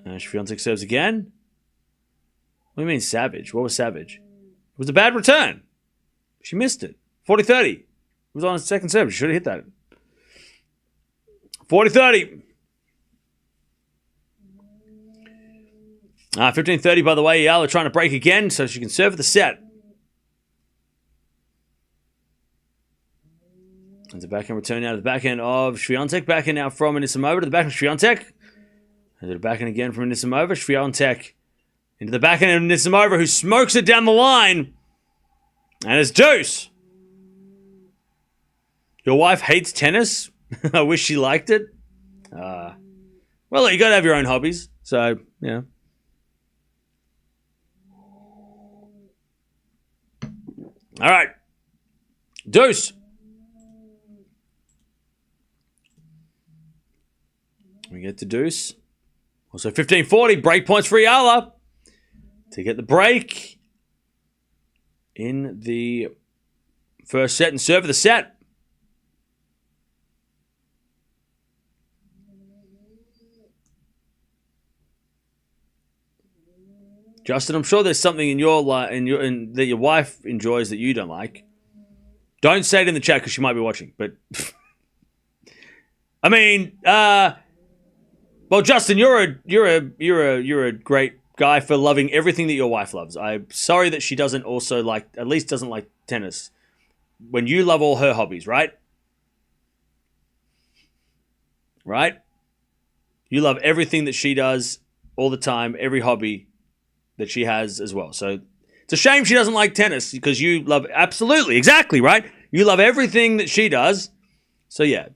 Swiatek serves again. What do you mean savage? What was savage? It was a bad return. She missed it. 40-30. It was on his second serve. She should have hit that. 40-30. 15-30, by the way. Eala trying to break again so she can serve the set. There's a backhand return now to the backhand of Swiatek. Backhand now from Anisimova to the backhand of Swiatek. And to the backhand again from Anisimova. Swiatek into the backhand of Anisimova, who smokes it down the line. And it's deuce. Your wife hates tennis? I wish she liked it. Well, you got to have your own hobbies. So, yeah. All right. Deuce. We get to deuce. Also 15-40. Break points for Eala to get the break in the first set and serve for the set. Justin, I'm sure there's something in your that your wife enjoys that you don't like. Don't say it in the chat because she might be watching. But I mean, well, Justin, you're a great guy for loving everything that your wife loves. I'm sorry that she doesn't like tennis. When you love all her hobbies, right? Right? You love everything that she does all the time, every hobby that she has as well. So it's a shame she doesn't like tennis because you love absolutely, exactly, right? You love everything that she does. So yeah.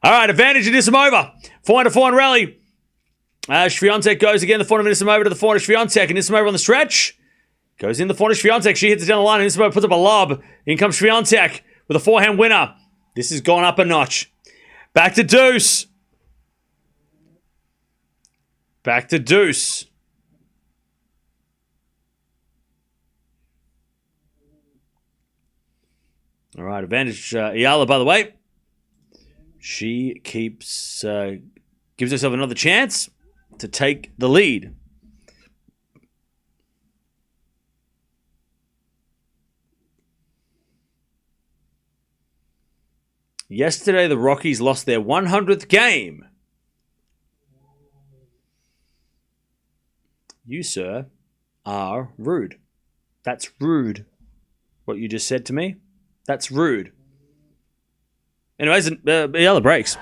All right, advantage Anisimova. 4-4 rally. Swiatek goes again. The forehand of Anisimova to the forehand of Swiatek. Anisimova on the stretch. Goes in the forehand of Swiatek. She hits it down the line. Anisimova puts up a lob. In comes Swiatek with a forehand winner. This has gone up a notch. Back to deuce. Back to deuce. All right, advantage Eala, by the way. She gives herself another chance to take the lead. Yesterday, the Rockies lost their 100th game. You, sir, are rude. That's rude. What you just said to me? That's rude. Anyways, Eala breaks.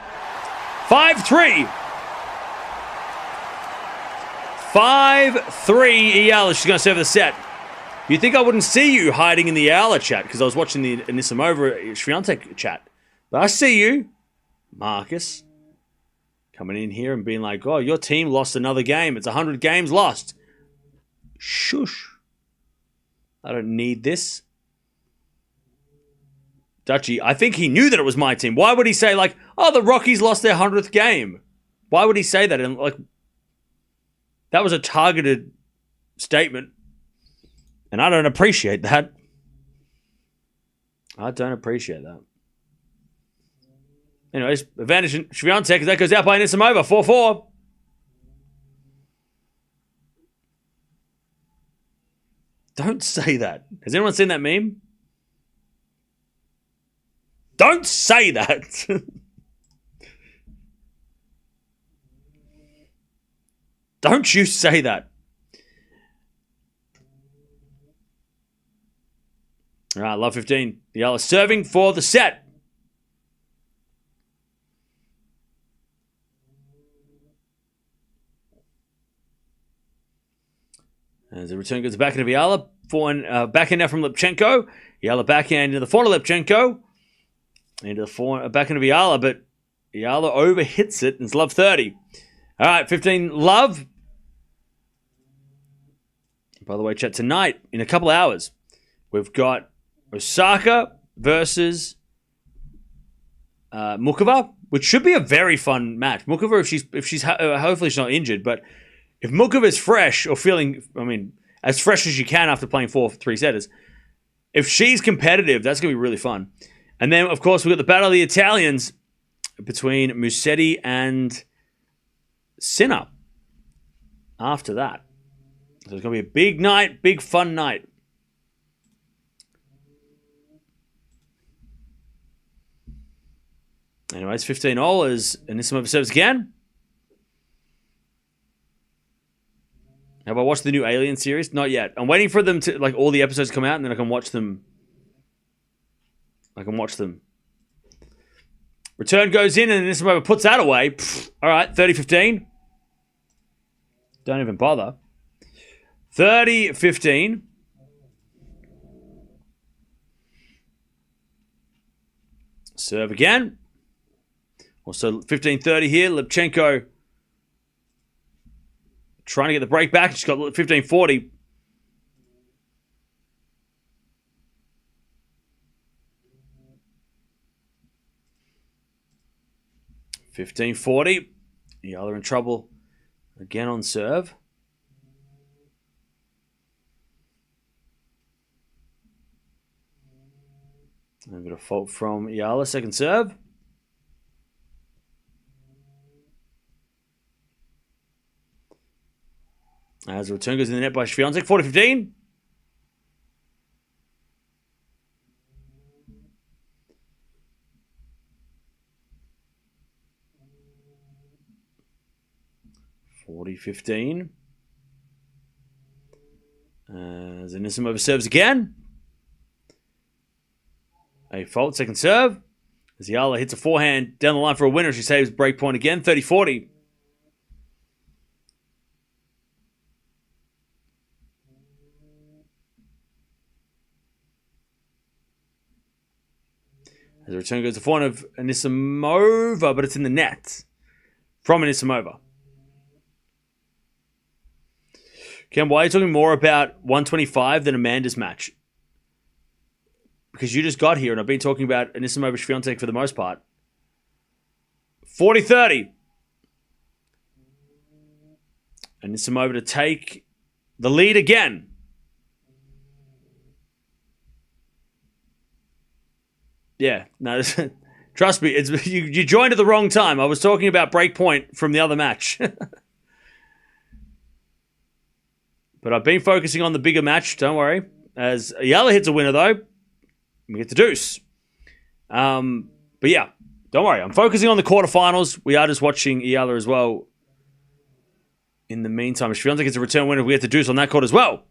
5-3. 5-3 Eala. She's going to serve the set. You think I wouldn't see you hiding in the Eala chat because I was watching the Anisimova Swiatek chat. But I see you, Marcus, coming in here and being like, oh, your team lost another game. It's 100 games lost. Shush. I don't need this. Dutchy, I think he knew that it was my team. Why would he say, like, oh, the Rockies lost their 100th game? Why would he say that? And, like, that was a targeted statement. And I don't appreciate that. I don't appreciate that. Anyways, advantage Swiatek. That goes out by Anisimova. 4-4. Don't say that. Has anyone seen that meme? Don't say that. Don't you say that. All right, love 15. Eala serving for the set. As the return goes back into Eala. Backhand now from Lipchenko. Eala backhand into the forehand of Lipchenko. Into the back into Eala, but Eala overhits it and it's love 30. All right, 15 love. By the way, chat, tonight, in a couple hours, we've got Osaka versus Mukova, which should be a very fun match. Mukova, if she's hopefully she's not injured, but if Mukova is fresh or feeling, I mean, as fresh as you can after playing 4 3-setters, if she's competitive, that's going to be really fun. And then, of course, we've got the Battle of the Italians between Musetti and Sinner after that. So it's going to be a big night, big fun night. Anyways, 15 all as Anisimova serves again. Have I watched the new Alien series? Not yet. I'm waiting for them to, like, all the episodes come out and then I can watch them. Return goes in and Anisimova puts that away. All right, 30-15. Don't even bother. 30-15. Serve again. Also 15-30 here. Lipchenko trying to get the break back. She's got 15-40. Eala in trouble again on serve. A bit of fault from Eala, second serve. As the return goes in the net by Swiatek, 40-15. As Anisimova serves again. A fault, second serve. As Eala hits a forehand down the line for a winner, she saves break point again, 30-40. As the return goes to forehand of Anisimova, but it's in the net from Anisimova. Ken, why are you talking more about 125 than Amanda's match? Because you just got here and I've been talking about Anisimova Swiatek for the most part. 40-30. Anisimova to take the lead again. Yeah, no, trust me, you joined at the wrong time. I was talking about breakpoint from the other match. But I've been focusing on the bigger match, don't worry. As Eala hits a winner, though, we get the deuce. But yeah, don't worry. I'm focusing on the quarterfinals. We are just watching Eala as well. In the meantime, Swiatek gets a return winner. We get the deuce on that court as well.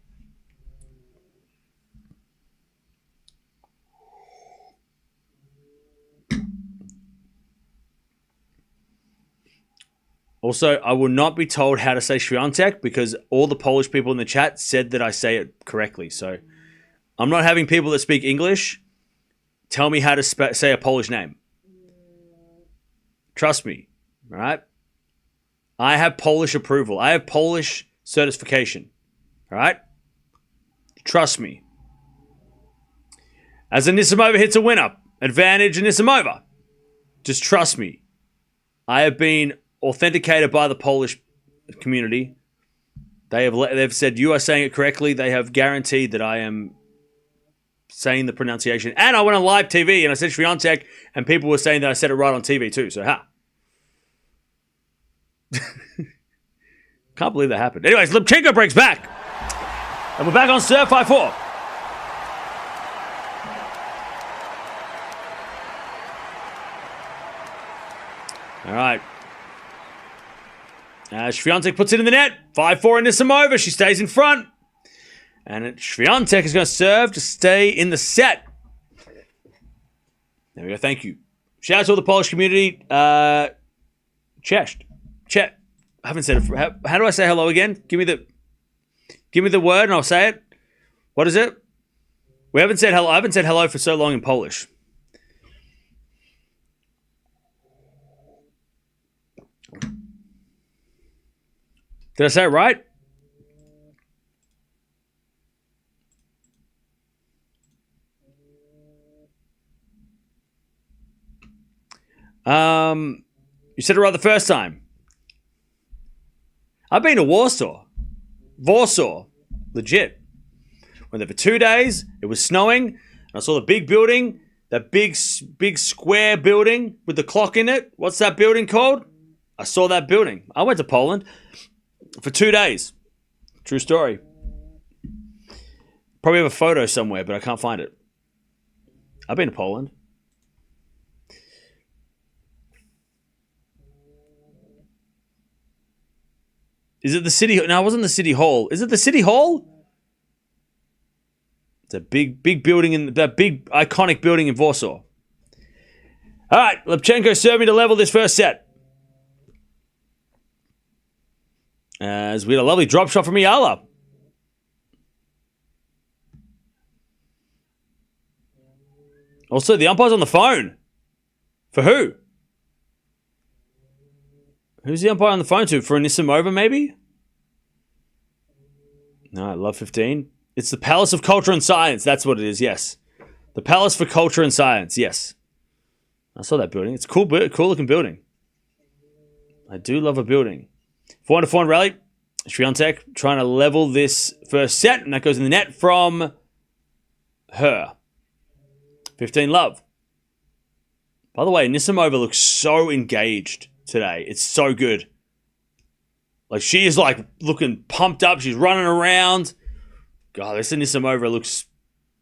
Also, I will not be told how to say Swiatek because all the Polish people in the chat said that I say it correctly. So I'm not having people that speak English tell me how to say a Polish name. Trust me, all right? I have Polish approval. I have Polish certification, all right? Trust me. As Anisimova hits a winner, advantage Anisimova. Just trust me. I have been authenticated by the Polish community. They've said you are saying it correctly. They have guaranteed that I am saying the pronunciation. And I went on live TV and I said Swiatek, and people were saying that I said it right on TV too. So can't believe that happened. Anyways, Lipchenko breaks back, and we're back on serve 5-4. All right. Swiatek puts it in the net. 5-4 Anisimova. She stays in front. And Swiatek is going to serve to stay in the set. There we go. Thank you. Shout out to all the Polish community. Chet. I haven't said it. How do I say hello again? Give me the word and I'll say it. What is it? We haven't said hello. I haven't said hello for so long in Polish. Did I say it right? You said it right the first time. I've been to Warsaw. Legit. Went there for 2 days. It was snowing. And I saw the big building. That big square building with the clock in it. What's that building called? I saw that building. I went to Poland for 2 days. True story. Probably have a photo somewhere, but I can't find it. I've been to Poland. Is it the city? No, it wasn't the city hall. Is it the city hall? It's a big building in that big iconic building in Warsaw. All right, Lipchenko serving to level this first set. As we had a lovely drop shot from Eala. Also, the umpire's on the phone. For who? Who's the umpire on the phone to? For Anisimova, maybe? No, I love 15. It's the Palace of Culture and Science. That's what it is, yes. The Palace for Culture and Science, yes. I saw that building. It's a cool looking building. I do love a building. 4-4 rally. Swiatek trying to level this first set, and that goes in the net from her. 15 love. By the way, Anisimova looks so engaged today. It's so good. Like, she is like looking pumped up. She's running around. God, this Anisimova looks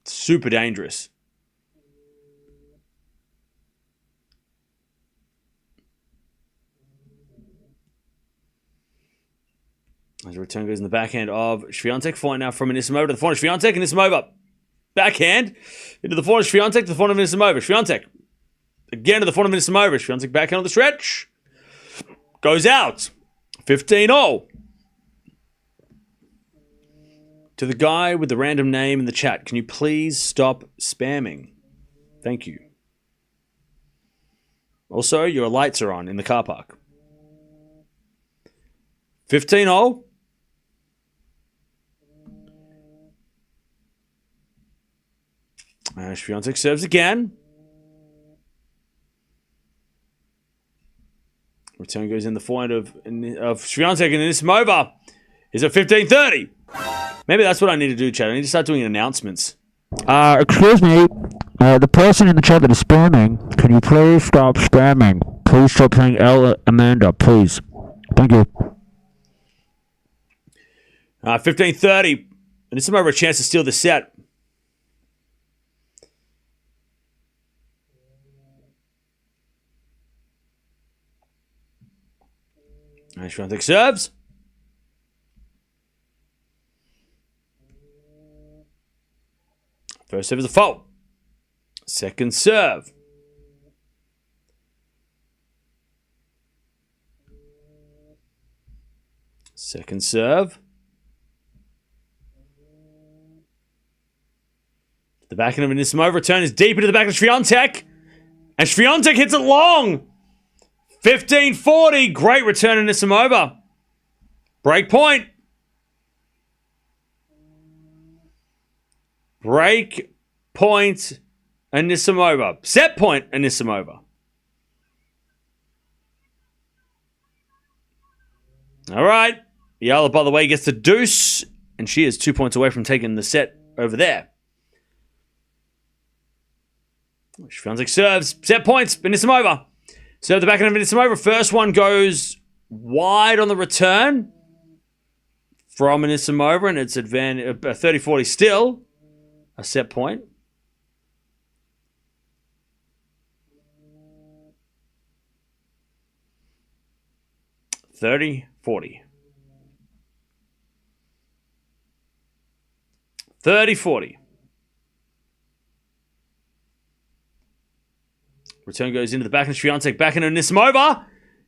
super dangerous. As a return goes in the backhand of Swiatek. Point now from Anisimova to the forehand of Swiatek. Anisimova. Backhand into the forehand of Swiatek to the forehand of Anisimova. Swiatek. Again to the forehand of Anisimova. Swiatek backhand on the stretch. Goes out. 15-0. To the guy with the random name in the chat, can you please stop spamming? Thank you. Also, your lights are on in the car park. 15-0. Swiatek serves again. Return goes in the forehand of Swiatek, and Anisimova is at 15-30. Maybe that's what I need to do, Chad. I need to start doing announcements. Excuse me. The person in the chat that is spamming, can you please stop spamming? Please stop saying Amanda, please. Thank you. 15-30. Anisimova a chance to steal the set. Swiatek serves. First serve is a fault. Second serve. Second serve. The backhand of Anisimova return is deep into the back of Swiatek. And Swiatek hits it long. 15-40. Great return, Anisimova. Break point. Break point, Anisimova. Set point, Anisimova. All right. Eala, by the way, gets the deuce, and she is 2 points away from taking the set over there. Swiatek serves. Set points, Anisimova. Serve the backhand of Anisimova. First one goes wide on the return from Anisimova, and it's 30-40 still. A set point. $30-40. 30-40. Return goes into the back of Swiatek. Back into Anisimova.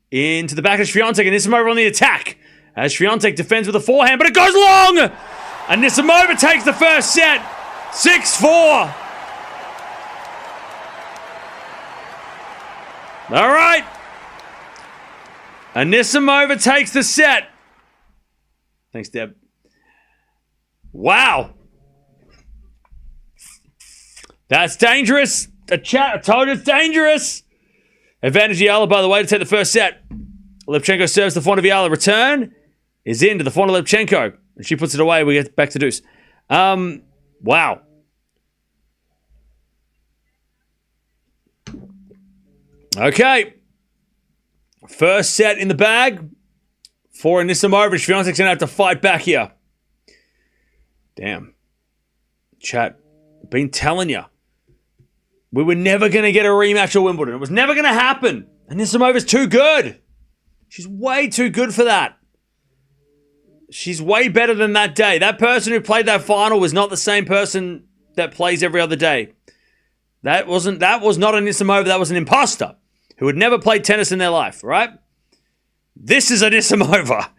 Into the back of Swiatek. Anisimova on the attack. As Swiatek defends with a forehand, but it goes long! Anisimova takes the first set. 6-4. All right. Anisimova takes the set. Thanks, Deb. Wow. That's dangerous. The chat, I told you it's dangerous. Advantage Eala, by the way, to take the first set. Lipchenko serves the forehand of Eala. Return is into the forehand of Lipchenko. And she puts it away. We get back to deuce. Wow. Okay. First set in the bag for Anisimova. Swiatek's going to have to fight back here. Damn. Chat, been telling you. We were never going to get a rematch at Wimbledon. It was never going to happen. Anisimova's too good. She's way too good for that. She's way better than that day. That person who played that final was not the same person that plays every other day. That was not Anisimova. That was an imposter who had never played tennis in their life, right? This is Anisimova.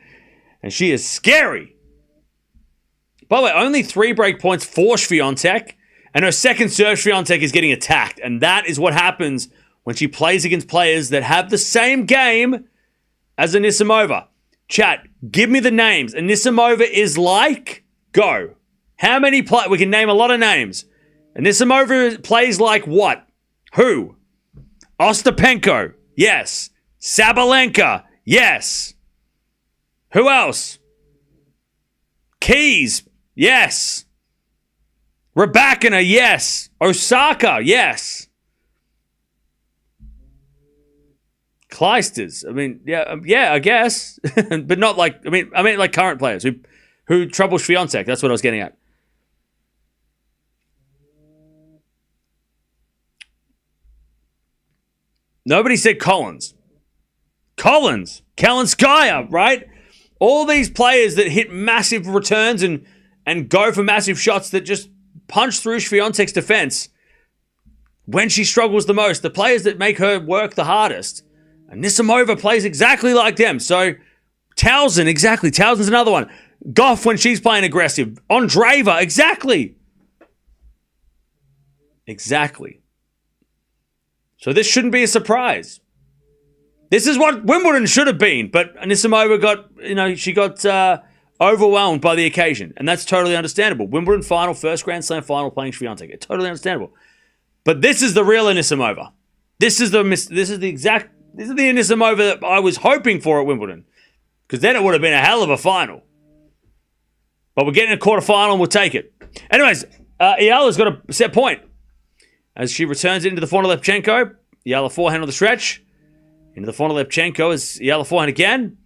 And she is scary. By the way, only 3 break points for Swiatek. And her second serve, Swiatek, is getting attacked. And that is what happens when she plays against players that have the same game as Anisimova. Chat, give me the names. Anisimova is like, go. How many play? We can name a lot of names. Anisimova plays like what? Who? Ostapenko. Yes. Sabalenka. Yes. Who else? Keys. Yes. Raducanu. Yes. Osaka. Yes. Kleisters. I mean, yeah, I guess, but not like. I mean, like current players who trouble Swiatek. That's what I was getting at. Nobody said Collins. Kalinskaya, right? All these players that hit massive returns and go for massive shots that just punch through Swiatek's defense when she struggles the most. The players that make her work the hardest. Anisimova plays exactly like them. So, Towson, exactly. Towson's another one. Gauff when she's playing aggressive. Andreeva, exactly. Exactly. So this shouldn't be a surprise. This is what Wimbledon should have been, but Anisimova got overwhelmed by the occasion, and that's totally understandable. Wimbledon final, first Grand Slam final, playing Swiatek. It's totally understandable. But this is the real Anisimova. This is the Anisimova that I was hoping for at Wimbledon, because then it would have been a hell of a final. But we're getting a quarterfinal, and we'll take it. Anyways, Eala's got a set point as she returns into the forehand of Levchenko. Eala forehand on the stretch. Into the forehand of Levchenko is Eala forehand again.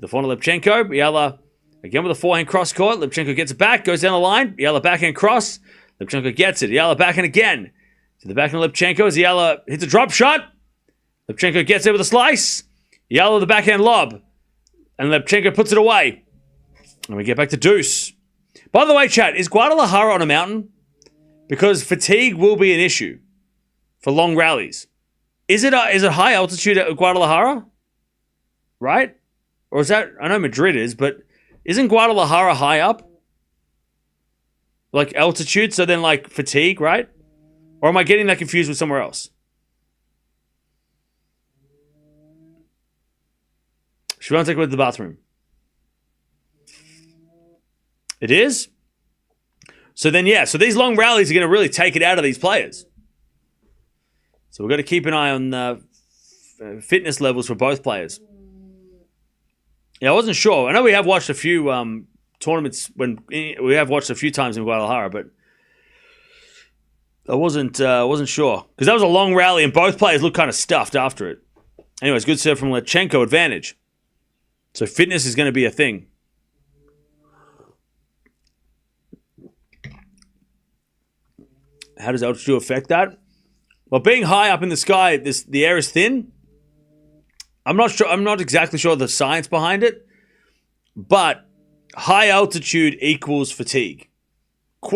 The forehand of Levchenko. Eala again with a forehand cross court. Levchenko gets it back, goes down the line. Eala backhand cross. Levchenko gets it. Eala backhand again. To the backhand of Levchenko as Eala hits a drop shot. Levchenko gets it with a slice. Eala with the backhand lob. And Levchenko puts it away. And we get back to deuce. By the way, chat, is Guadalajara on a mountain? Because fatigue will be an issue for long rallies. Is it high altitude at Guadalajara? Right? Or is that... I know Madrid is, but isn't Guadalajara high up? Like altitude, so then like fatigue, right? Or am I getting that confused with somewhere else? Swiatek with the bathroom. It is? So then, yeah. So these long rallies are going to really take it out of these players. So we've got to keep an eye on fitness levels for both players. Yeah, I wasn't sure. I know we have watched a few tournaments we have watched a few times in Guadalajara, but I wasn't sure. Because that was a long rally and both players looked kind of stuffed after it. Anyways, good serve from Levchenko, advantage. So fitness is going to be a thing. How does altitude affect that? Well, being high up in the sky, the air is thin. I'm not sure. I'm not exactly sure the science behind it, but high altitude equals fatigue,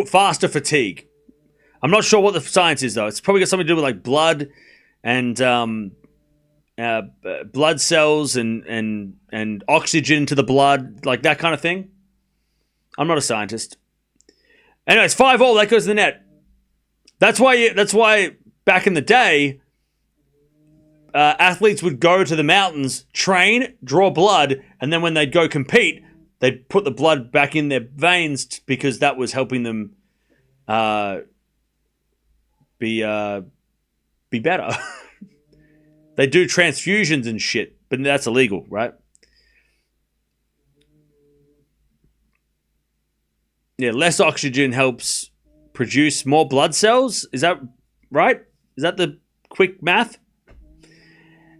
faster fatigue. I'm not sure what the science is though. It's probably got something to do with like blood and blood cells and oxygen to the blood, like that kind of thing. I'm not a scientist. Anyway, it's 5-5. That goes to the net. That's why back in the day, athletes would go to the mountains, train, draw blood, and then when they'd go compete, they'd put the blood back in their veins because that was helping them be better. They do transfusions and shit, but that's illegal, right? Yeah, less oxygen helps produce more blood cells. Is that right? Is that the quick math?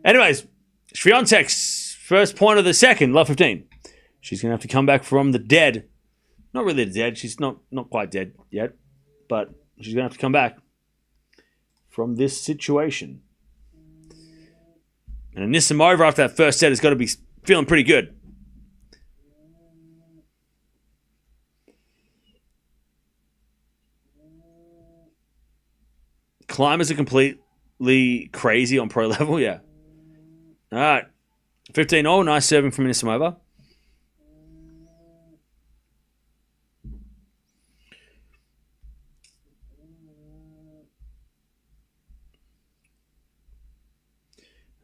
Anyways, Swiatek's first point of the second, love 15. She's going to have to come back from the dead. Not really the dead. She's not quite dead yet. But she's going to have to come back from this situation. And Anisimova after that first set has got to be feeling pretty good. Climbers are completely crazy on pro level, yeah. All right. 15-0, nice serving from Anisimova.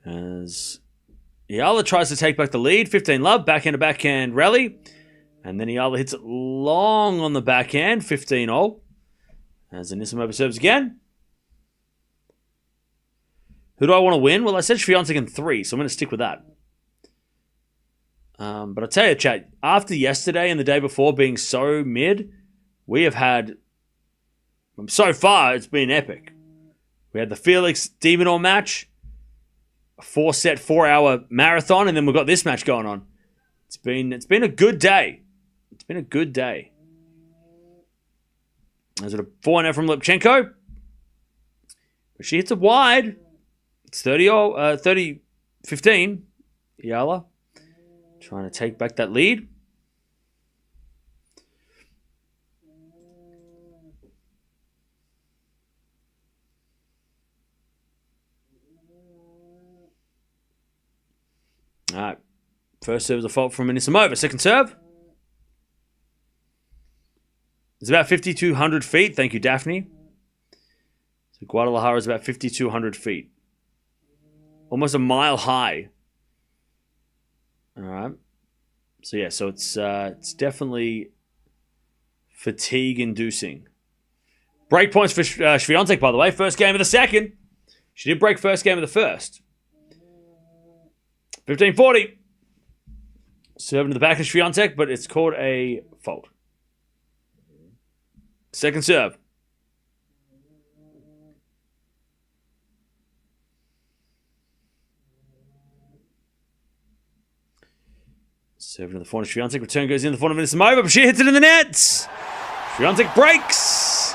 As Eala tries to take back the lead, 15-love, backhand to backhand rally. And then Eala hits it long on the backhand, 15-0. As Anisimova serves again. Who do I want to win? Well, I said Swiatek in 3, so I'm going to stick with that. But I tell you, chat, after yesterday and the day before being so mid, we have had, so far, it's been epic. We had the Felix Demonor match, a 4-set, 4-hour marathon, and then we've got this match going on. It's been a good day. It's been a good day. There's a 4-0 from Levchenko. But she hits it wide. It's 30-15. Eala trying to take back that lead. All right. First serve is a fault from Anisimova. Second serve. It's about 5,200 feet. Thank you, Daphne. So Guadalajara is about 5,200 feet. Almost a mile high All right. So yeah, so it's definitely fatigue-inducing. Break points for Swiatek, by the way. First game of the second. She did break first game of the first. 15-40. Serving to the back of Swiatek, but it's called a fault. Second serve. Serving to the forehand of Swiatek. Return goes in. The forehand of Anisimova, but she hits it in the nets. Swiatek breaks.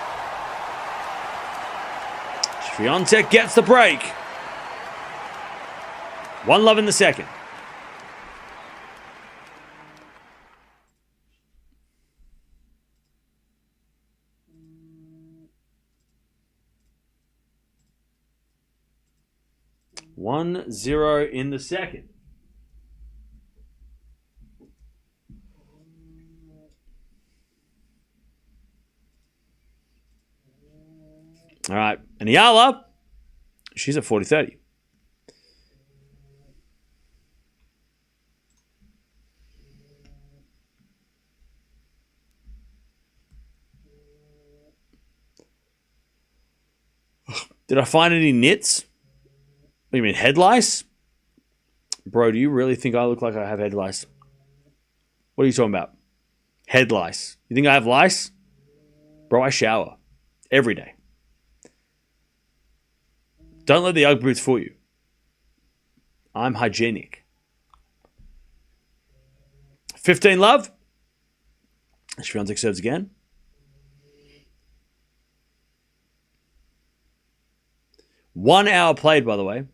Swiatek gets the break. 1-love in the second. One zero in the second. All right. And Eala, she's at 40-30. Did I find any nits? What do you mean, head lice? Bro, do you really think I look like I have head lice? What are you talking about? Head lice. You think I have lice? Bro, I shower every day. Don't let the Ugg boots fool you. I'm hygienic. 15-love. Swiatek serves again. One hour played, by the way.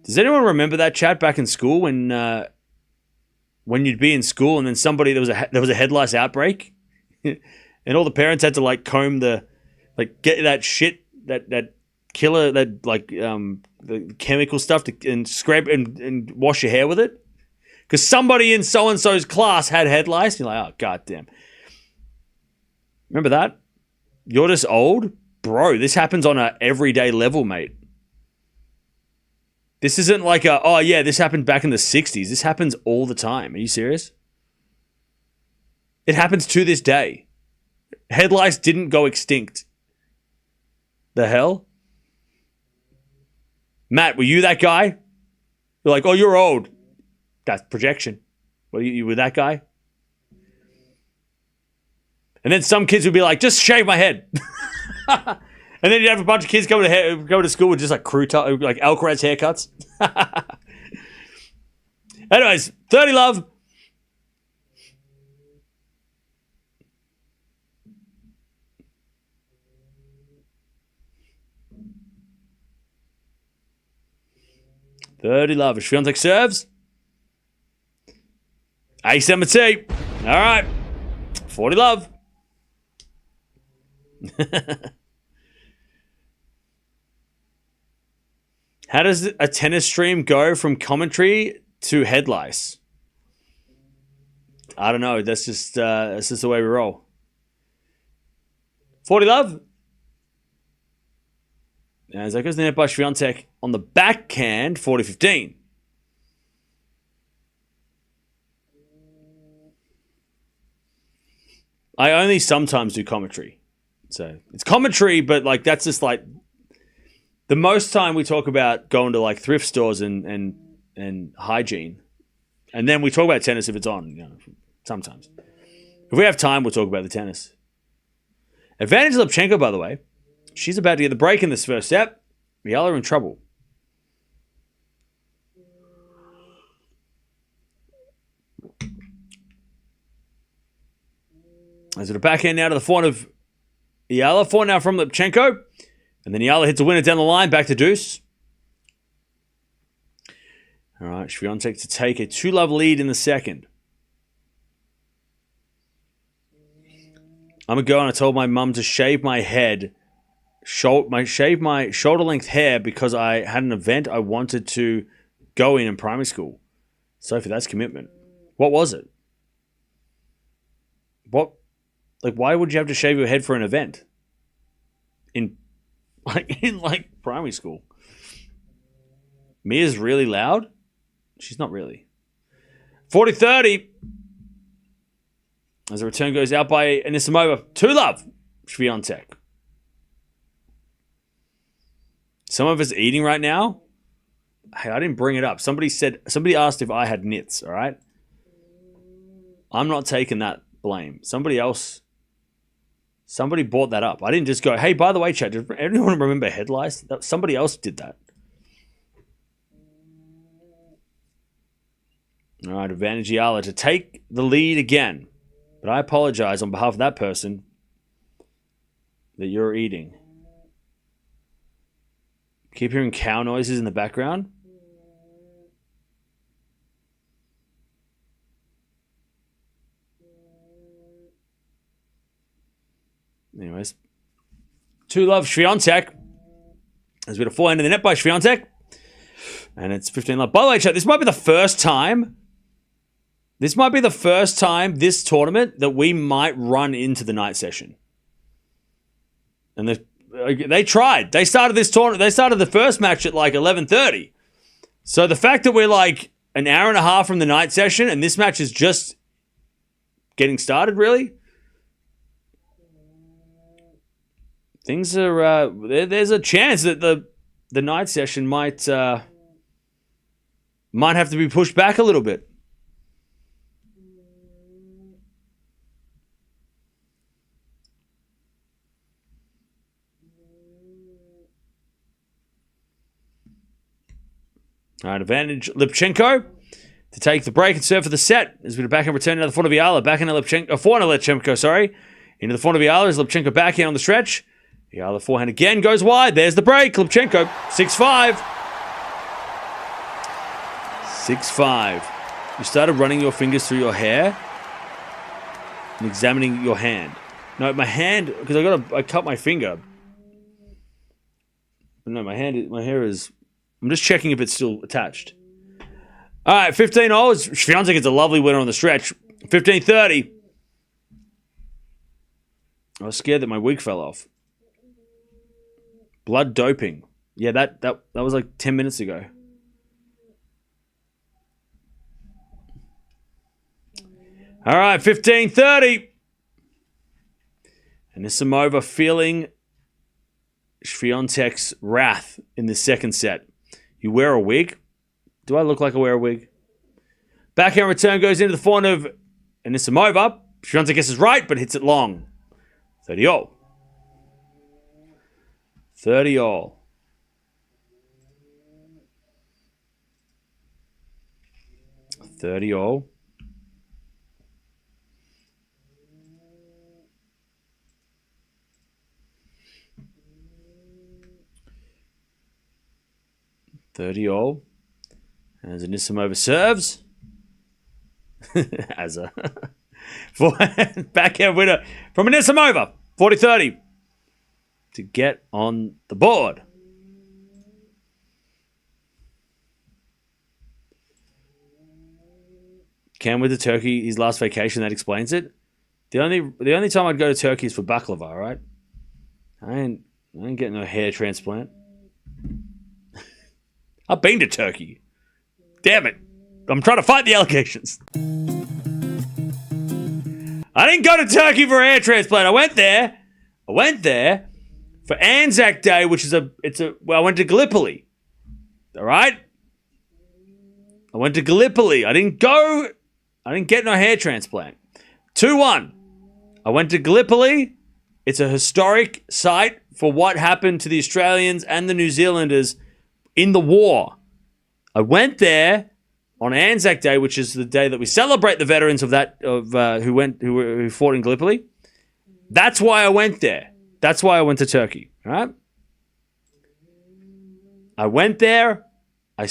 Does anyone remember that chat back in school when you'd be in school and then somebody there was a head lice outbreak, and all the parents had to like comb get that shit that killer that the chemical stuff and scrape and wash your hair with it because somebody in so and so's class had head lice. You're like, oh goddamn. Remember that? You're just old, bro. This happens on a everyday level, mate. This isn't like this happened back in the 60s. This happens all the time. Are you serious? It happens to this day. Head lice didn't go extinct. The hell? Matt, were you that guy? You're like, oh, you're old. That's projection. Well, you were that guy? And then some kids would be like, just shave my head. And then you'd have a bunch of kids go to school with just like like Alcaraz haircuts. Anyways, 30-love. Swiatek serves. Ace MT. All right. 40-love. How does a tennis stream go from commentary to head lice? I don't know. That's just the way we roll. 40-love. As that goes the net by Swiatek on the backhand, 40-15. I only sometimes do commentary. So it's commentary, but like that's just like the most time we talk about going to like thrift stores and hygiene. And then we talk about tennis if it's on, sometimes. If we have time, we'll talk about the tennis. Advantage Lipchenko, by the way. She's about to get the break in this first set. Eala in trouble. As it a backhand now to the forehand of Eala. Forehand now from Lipchenko. And then Eala hits a winner down the line, back to deuce. All right, Swiatek to take a 2-love lead in the second. I'm a girl and I told my mum to shave my head, shave my shoulder-length hair because I had an event I wanted to go in primary school. Sophie, that's commitment. What was it? What? Like, why would you have to shave your head for an event? in primary school. Mia's really loud. She's not really. 40-30. As the return goes out by Anisimova. 2-love. Swiatek. Some of us eating right now. Hey, I didn't bring it up. Somebody asked if I had nits, all right? I'm not taking that blame. Somebody brought that up. I didn't just go, hey, by the way, chat, does anyone remember head lice? Somebody else did that. All right, advantage Eala to take the lead again. But I apologize on behalf of that person that you're eating. Keep hearing cow noises in the background. Anyways. 2-love Swiatek. There's a bit of forehand in the net by Swiatek. And it's 15-love. By the way, chat, this might be the first time this tournament that we might run into the night session. And they tried. They started this tournament. They started the first match at like 11:30. So the fact that we're like an hour and a half from the night session and this match is just getting started, really? Things are there's a chance that the night session might have to be pushed back a little bit. All right, advantage Lipchenko to take the break and serve for the set. There's been a backhand return into the front of Eala. Backhand Lipchenko, forehand Lipchenko, sorry. Into the front of Eala as Lipchenko backhand on the stretch. Eala forehand again goes wide. There's the break. Lipchenko 6-5. 6-5. You started running your fingers through your hair and examining your hand. No, my hand, because I cut my finger. But no, my hair is. I'm just checking if it's still attached. All right, 15-0. Swiatek gets a lovely winner on the stretch. 15-30. I was scared that my wig fell off. Blood doping. Yeah, that was like 10 minutes ago. All right, 15-30. Anisimova feeling Swiatek's wrath in the second set. You wear a wig? Do I look like I wear a wig? Backhand return goes into the forehand of Anisimova. Swiatek guesses right, but hits it long. 30-all. 30-all. $30-all. $30-all. As Anisimova serves. As a backhand winner from Anisimova. 40-30. To get on the board. Cam with the Turkey, his last vacation, that explains it. The only time I'd go to Turkey is for baklava, right? I ain't getting no hair transplant. I've been to Turkey. Damn it. I'm trying to fight the allegations. I didn't go to Turkey for a hair transplant. I went there for Anzac Day, which is I went to Gallipoli. All right? I went to Gallipoli. I didn't get no hair transplant. 2-1. I went to Gallipoli. It's a historic site for what happened to the Australians and the New Zealanders in the war. I went there on Anzac Day, which is the day that we celebrate the veterans who fought in Gallipoli. That's why I went there. That's why I went to Turkey. All right? I went there. I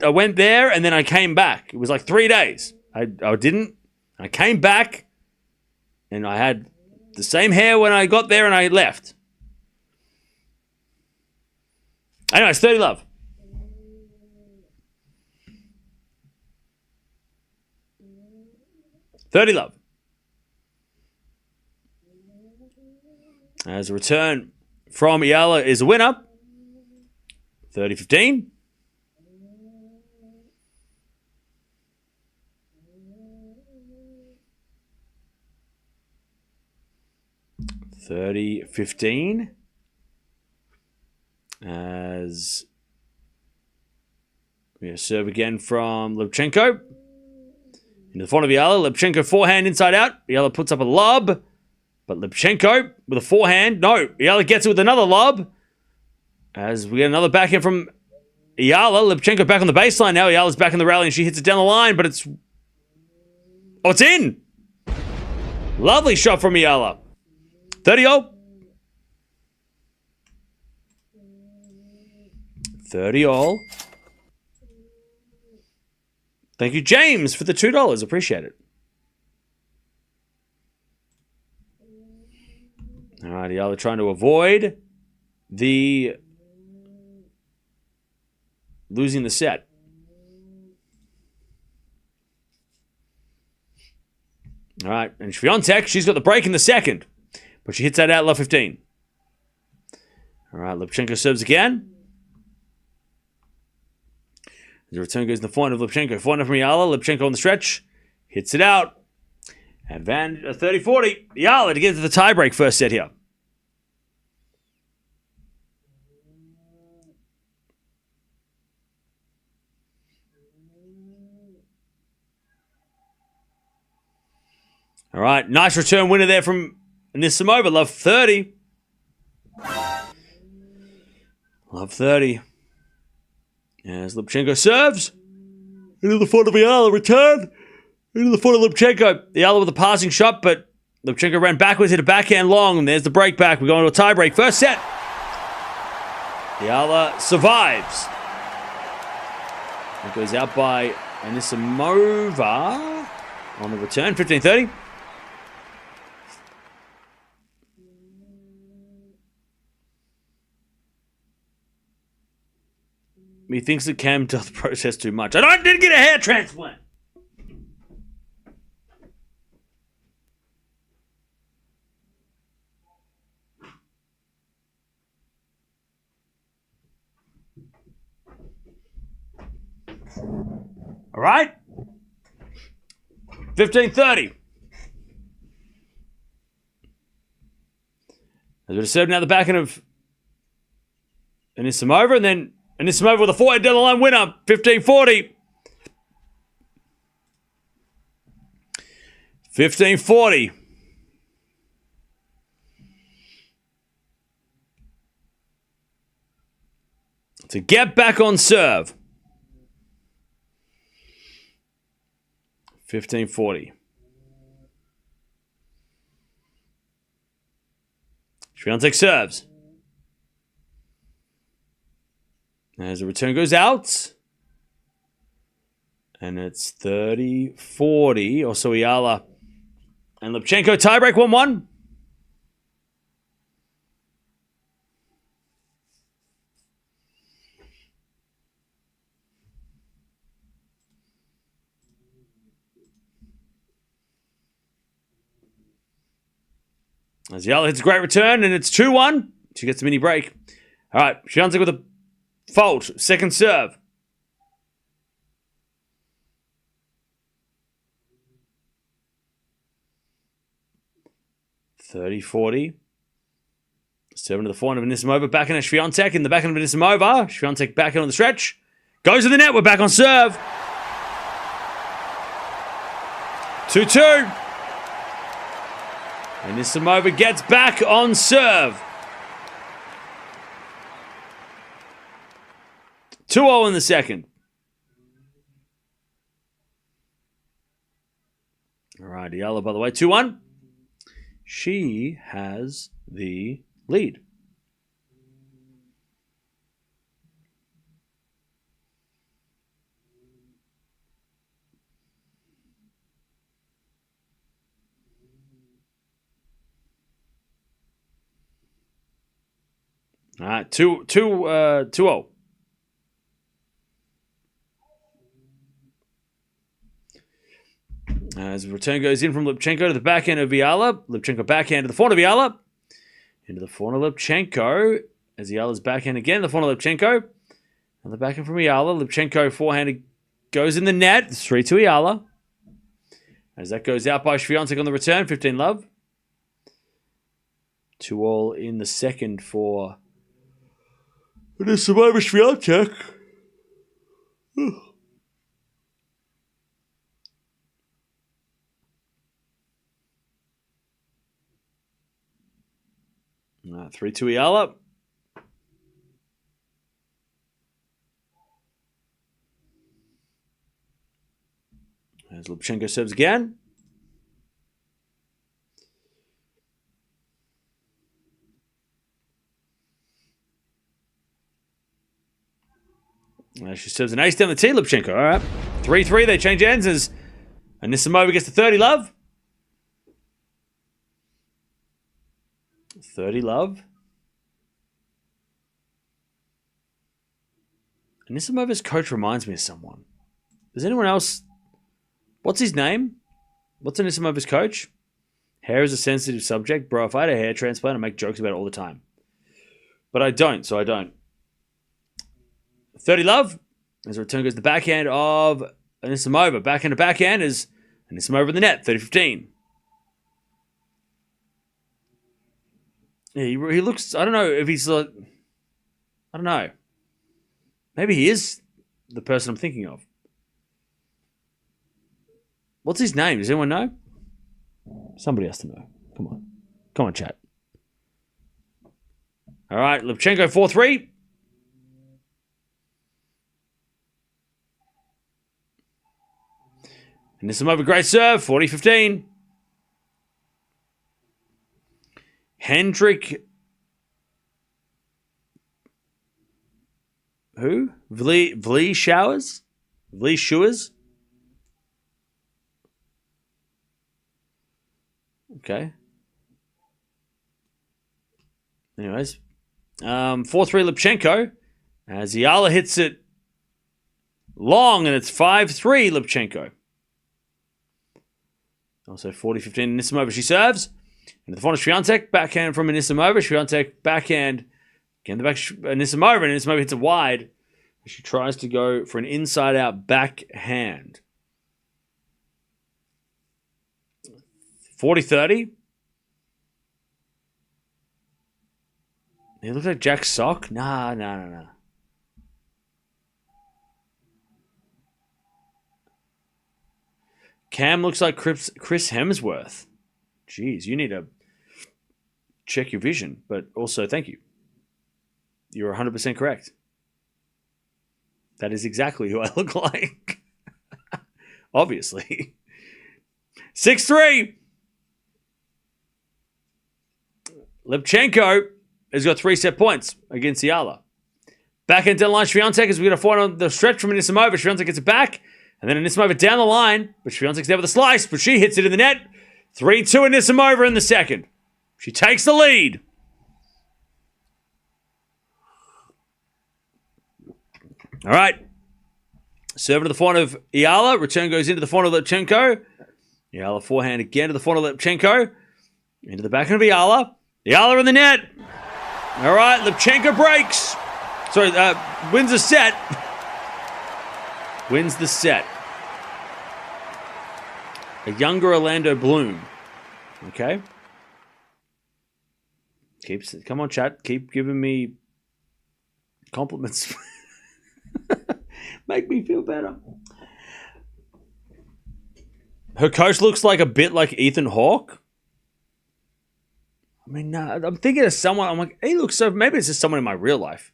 went there, and then I came back. It was like 3 days. I came back, and I had the same hair when I got there, and I left. Anyway, it's 30-love. $30-love. As a return from Eala is a winner. 30-15. As we serve again from Lubchenko. Into the front of Eala. Lubchenko forehand inside out. Eala puts up a lob. But Lubchenko with a forehand. No, Eala gets it with another lob. As we get another backhand from Eala. Lubchenko back on the baseline now. Eala's back in the rally and she hits it down the line. But it's... Oh, it's in! Lovely shot from Eala. 30-all. 30-all. Thank you, James, for the $2. Appreciate it. All right, Eala trying to avoid the losing the set. All right, and Swiatek, she's got the break in the second. But she hits that out, love 15. All right, Lubchenko serves again. The return goes in the forehand of Lubchenko. Forehand from Eala. Lubchenko on the stretch. Hits it out. Advantage 30-40. Eala to get to the tiebreak first set here. All right, nice return winner there from Anisimova. Love 30. Love 30. As Lubchenko serves. Into the front of Eala. Return. Into the front of Lubchenko. Eala with a passing shot, but Lubchenko ran backwards, hit a backhand long, and there's the break back. We're going to a tiebreak. First set. Eala survives. It goes out by Anisimova on the return. 15-30. He thinks that Cam does protest too much. I didn't get a hair transplant. All right. 15-30. As we're serving out the backhand of Anisimova, and then Anisimova with a forehand down the line winner. 15-40. 15-40. To get back on serve. 15-40. Swiatek serves. As the return goes out. And it's 30-40. Also Eala and Lubchenko tiebreak 1-1. As Eala hits a great return, and it's 2-1. She gets a mini break. All right, Swiatek with a fault. Second serve. (30-40). Serving to the forehand of Anisimova. Backhand of Swiatek in the backhand of Anisimova. Swiatek backhand on the stretch. Goes to the net. We're back on serve. 2-2. Anisimova gets back on serve. 2-0 in the second. All right, Eala, by the way, 2-1. She has the lead. All right, 2-0. As the return goes in from Lubchenko to the backhand of Eala. Lubchenko backhand to the front of Eala. Into the forehand of Lipchenko. As Eala's backhand again. The forehand of Lipchenko. And the backhand from Eala. Lipchenko forehand goes in the net. 3-2 Eala. As that goes out by Swiatek on the return. 15 love. 2-all in the second for Anisimova Swiatek. 3-2 Eala. As Lipchenko serves again. She serves an ace down the tee, Lipchenko. All right. 3-3. They change ends as Anisimova gets to 30 love. 30 love. Anisimova's coach reminds me of someone. Does anyone else... What's his name? What's Anisimova's coach? Hair is a sensitive subject. Bro, if I had a hair transplant, I'd make jokes about it all the time. But I don't, so I don't. 30 love. As the return goes to the backhand of Anisimova. Backhand to backhand is Anisimova in the net. 30-15. Yeah, he looks... I don't know if he's... I don't know. Maybe he is the person I'm thinking of. What's his name? Does anyone know? Somebody has to know. Come on. Come on, chat. All right, Lipchenko 4-3. Anisimova, great serve. 40-15. Hendrik... Who? Vlee Showers? Vlee Showers? Okay. Anyways. 4-3 Lipchenko. As Eala hits it long, and it's 5-3 Lipchenko. Also 40-15 Anisimova. She serves. Into the front of Swiatek. Backhand from Anisimova. Swiatek backhand. Again, the back Anisimova. And Anisimova hits it wide. She tries to go for an inside-out backhand. 40-30. He looks like Jack Sock. Nah. Cam looks like Chris Hemsworth. Jeez, you need to check your vision. But also, thank you. You're 100% correct. That is exactly who I look like. Obviously. 6-3. Lipchenko has got 3 set points against Eala. Back into the line, Swiatek as we get a point on the stretch from Anisimova. Swiatek gets it back. And then Anisimova down the line. But Swiatek's there with a slice. But she hits it in the net. 3-2 Anisimova in the second. She takes the lead. All right. Serving to the forehand of Eala. Return goes into the forehand of Lipchenko. Eala forehand again to the forehand of Lipchenko. Into the backhand of Eala. Eala in the net. All right. Lipchenko breaks. Sorry, wins the set. Wins the set. A younger Orlando Bloom. Okay. Come on, chat. Keep giving me compliments. Make me feel better. Her coach looks like a bit like Ethan Hawke. I mean, I'm thinking of someone. I'm like, he looks so. Maybe it's just someone in my real life.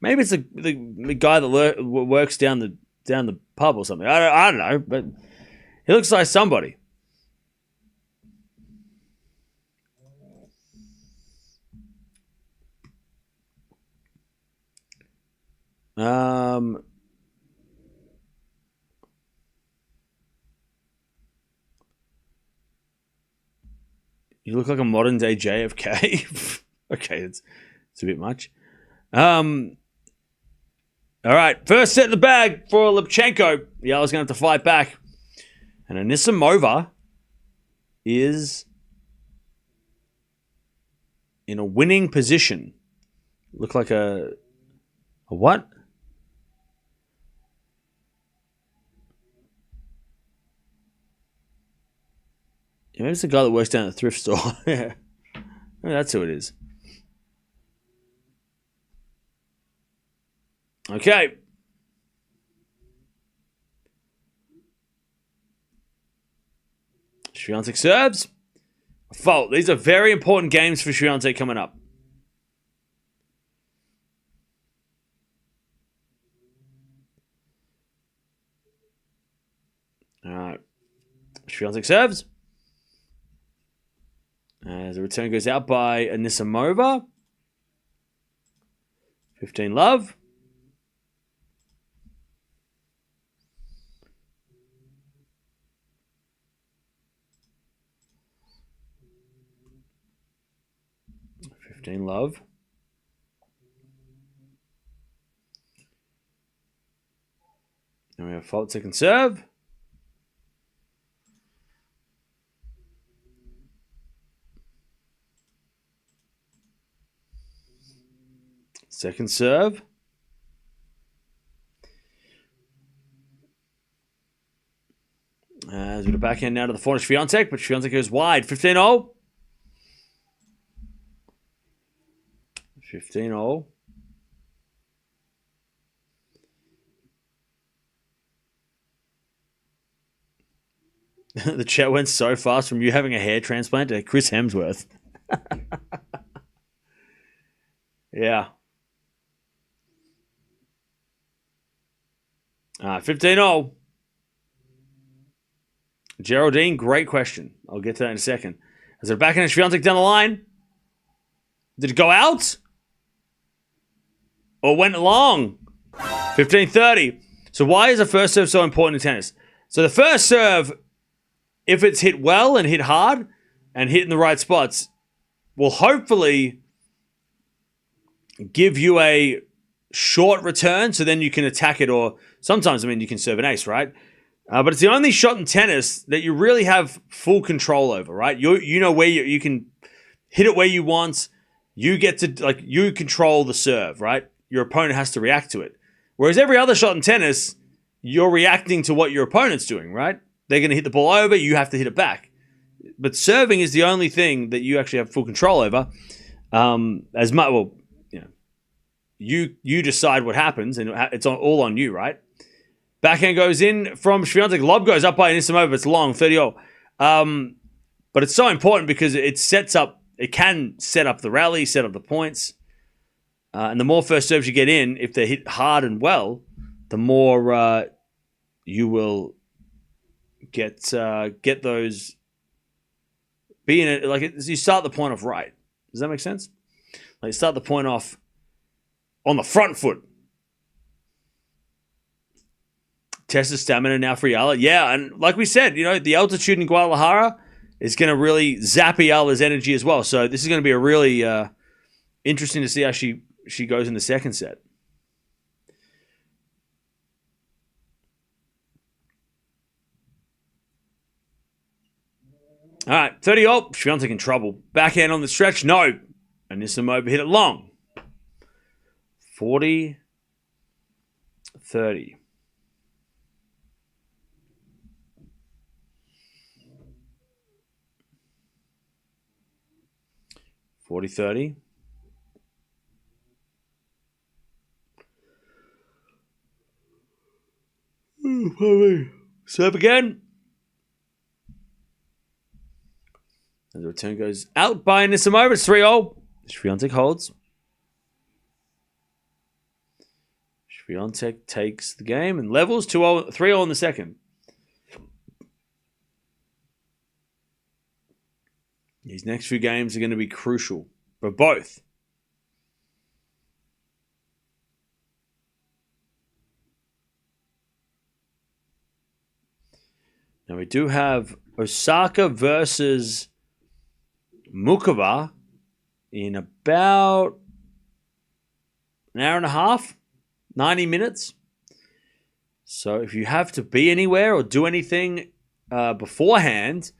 Maybe it's the guy that works down the pub or something. I don't know, but he looks like somebody. You look like a modern day JFK. Okay, it's a bit much. All right, first set in the bag for Lipchenko. Eala's going to have to fight back. And Anisimova is in a winning position. Look like a what? Yeah, maybe it's the guy that works down at the thrift store. Yeah, maybe that's who it is. Okay. Swiatek serves. Fault. These are very important games for Swiatek coming up. All right. Swiatek serves. As the return goes out by Anisimova. 15 love. Love. And we have fault second serve. Second serve. As we go backhand now to the forehand Swiatek, but Swiatek goes wide. 15-0. 15-0. The chat went so fast from you having a hair transplant to Chris Hemsworth. Yeah. 15-0. Geraldine, great question. I'll get to that in a second. As they're backing Swiatek down the line. Did it go out? Or went long? 15-30. So why is the first serve so important in tennis? So the first serve, if it's hit well and hit hard and hit in the right spots, will hopefully give you a short return so then you can attack it, or sometimes, you can serve an ace, right? But it's the only shot in tennis that you really have full control over, right? You know where you can hit it where you want. You get to, you control the serve, right? Your opponent has to react to it. Whereas every other shot in tennis, you're reacting to what your opponent's doing, right? They're going to hit the ball over, you have to hit it back. But serving is the only thing that you actually have full control over. You decide what happens, and it's all on you, right? Backhand goes in from Swiatek. Lob goes up by Anisimova. It's long, 30-0. But it's so important because it can set up the rally, set up the points. And the more first serves you get in, if they're hit hard and well, the more you will get those. You start the point off right. Does that make sense? Like, start the point off on the front foot. Test the stamina now for Eala. Yeah, and like we said, the altitude in Guadalajara is going to really zap Eala's energy as well. So this is going to be a really interesting to see how she goes in the second set. All right, 30-0. Swiatek in trouble. Backhand on the stretch. No. Anisimova hit it long. 40-30. 40-30. Serve again. And the return goes out by Anisimova. It's 3-0. Swiatek holds. Swiatek takes the game and levels 2-0, 3-0 in the second. These next few games are going to be crucial for both. Now we do have Osaka versus Mukova in about an hour and a half, 90 minutes. So if you have to be anywhere or do anything beforehand,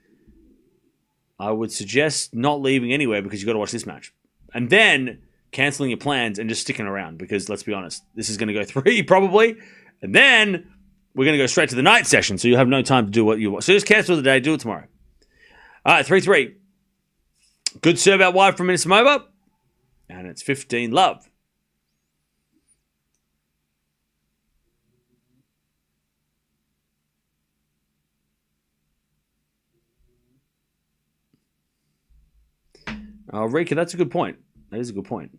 I would suggest not leaving anywhere because you've got to watch this match. and then cancelling your plans and just sticking around because, let's be honest, this is going to go 3 probably, and then we're going to go straight to the night session, so you'll have no time to do what you want. So just cancel the day, do it tomorrow. All right, 3-3. Good serve out wide from Anisimova, and it's 15-love. Oh, Rika, that's a good point. That is a good point.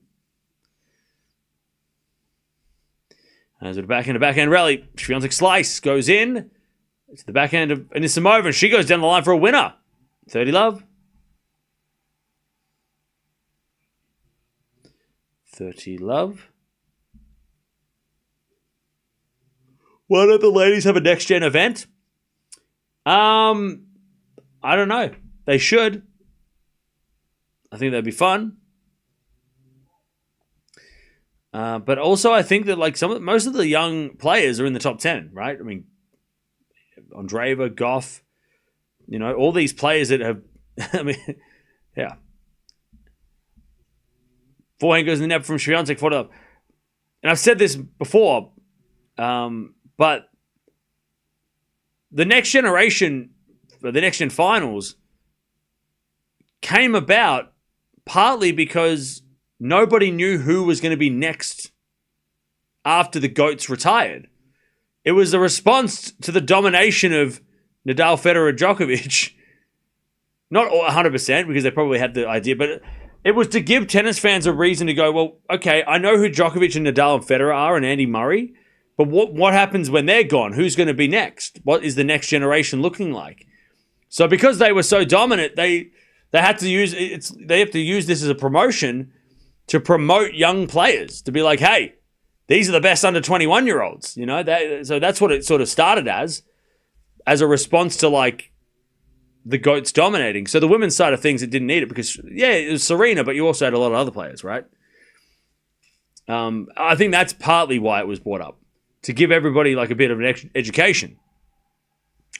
As with a backhand rally, Swiatek slice goes in. It's the backhand of Anisimova, and she goes down the line for a winner. 30-love. 30-love. Why don't the ladies have a next-gen event? I don't know. They should. I think that'd be fun. But also, I think that most of the young players are in the top 10, right? I mean, Andreeva, Gauff, all these players that have, I mean, yeah. Forehand goes in the net from Swiatek, 40-love. And I've said this before, but the next generation, the next gen finals, came about partly because nobody knew who was going to be next after the GOATs retired. It was a response to the domination of Nadal, Federer, Djokovic. Not 100% because they probably had the idea, but it was to give tennis fans a reason to go, well, okay, I know who Djokovic and Nadal and Federer are and Andy Murray, but what happens when they're gone? Who's going to be next? What is the next generation looking like? So because they were so dominant, they had to use they have to use this as a promotion to promote young players, to be like, hey, these are the best under 21-year-olds, so that's what it sort of started as a response to the GOATs dominating. So the women's side of things, it didn't need it because, yeah, it was Serena, but you also had a lot of other players, right? I think that's partly why it was brought up, to give everybody a bit of an education.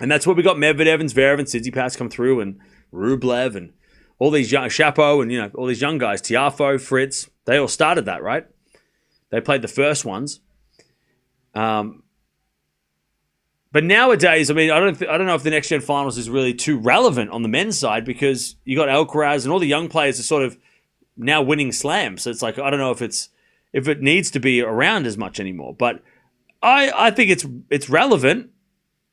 And that's where we got Medvedev and Zverev and Tsitsipas come through, and Rublev and all these young Shapo and all these young guys, Tiafoe, Fritz, they all started that, right? They played the first ones. But nowadays, I mean, I don't know if the next gen finals is really too relevant on the men's side because you got Alcaraz and all the young players are sort of now winning slams. So it's I don't know if it needs to be around as much anymore. But I think it's relevant.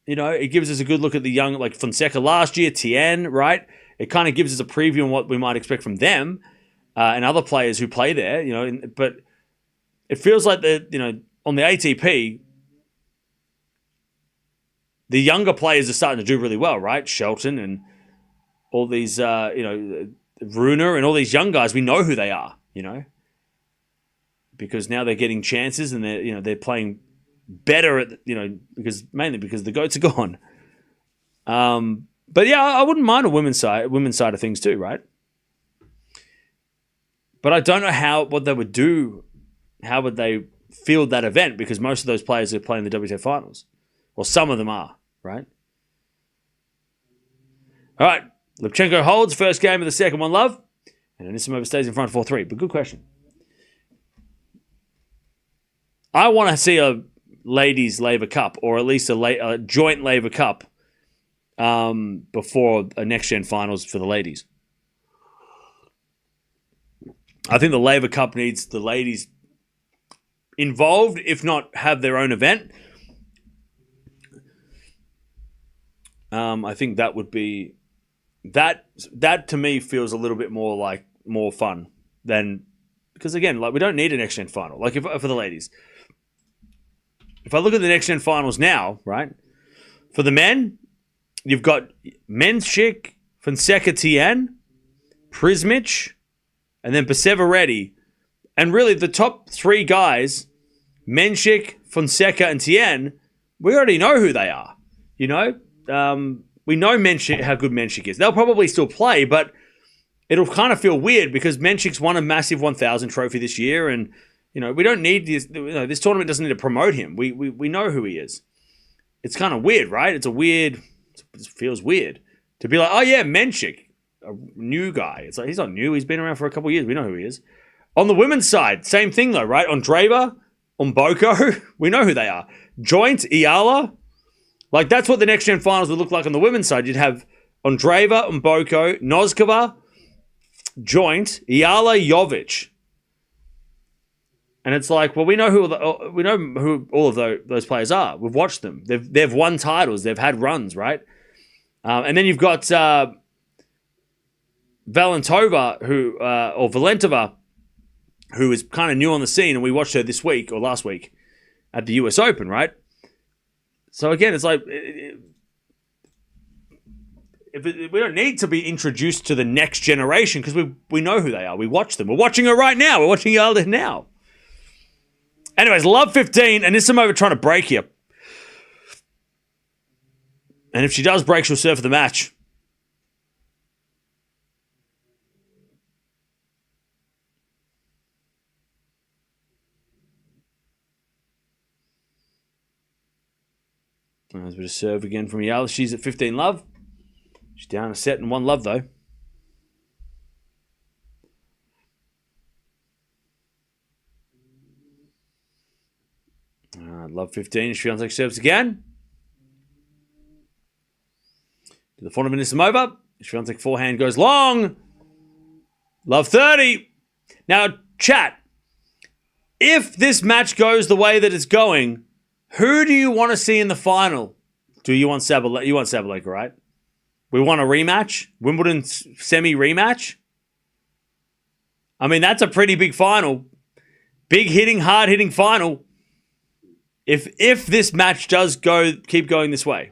It gives us a good look at the young, like Fonseca last year, Tien, right? It kind of gives us a preview on what we might expect from them and other players who play there, but it feels like on the ATP, the younger players are starting to do really well, right? Shelton and all these, Runa and all these young guys, we know who they are, because now they're getting chances and they're playing better at, mainly because the GOATs are gone. But yeah, I wouldn't mind a women's side of things too, right? But I don't know what they would do. How would they field that event? Because most of those players are playing the WTA finals. Well, some of them are, right? All right. Lipchenko holds first game of the second one, love. And Anisimova stays in front 4-3. But good question. I want to see a ladies' Labour Cup, or at least a joint Labour Cup before a next-gen finals for the ladies. I think the Labour Cup needs the ladies involved, if not have their own event. I think that would be that to me feels a little bit more fun than, because again, we don't need a next gen final for the ladies. If I look at the next gen finals now, right, for the men, you've got Menchik, Fonseca, Tien, Prismic, and then Perseveretti. And really, the top three guys, Menchik, Fonseca, and Tien, we already know who they are. We know Menchik, how good Menchik is. They'll probably still play, but it'll kind of feel weird because Menchik's won a massive 1,000 trophy this year, and we don't need this. This tournament doesn't need to promote him. We know who he is. It's kind of weird, right? It feels weird to be like, oh yeah, Menchik. a new guy. It's like, he's not new. He's been around for a couple of years. We know who he is. On the women's side, same thing though, right? Andreeva, Mboko, we know who they are. Joint, Eala. Like, that's what the next gen finals would look like on the women's side. You'd have Andreeva, Mboko, Noskova, Joint, Eala, Jovic. And it's like, well, we know who all of those players are. We've watched them. They've won titles. They've had runs, right? And then you've got Valentova, or Valentova, who is kind of new on the scene, and we watched her this week or last week at the US Open, right? So again, it's like, we don't need to be introduced to the next generation because we know who they are. We watch them. We're watching her right now. We're watching Eala now. Anyways, love 15, Anisimova trying to break here. And if she does break, she'll serve for the match. As we just serve again from Eala. She's at 15 love. She's down a set and 1 love, though. Love 15. Swiatek serves again. To the front of Anisimova. Swiatek forehand goes long. Love 30. Now, chat. If this match goes the way that it's going, who do you want to see in the final? Do you want Sabalenka? You want Sabalenka, right? We want a rematch? Wimbledon semi-rematch? I mean, that's a pretty big final. Big hitting, hard hitting final. If this match does keep going this way.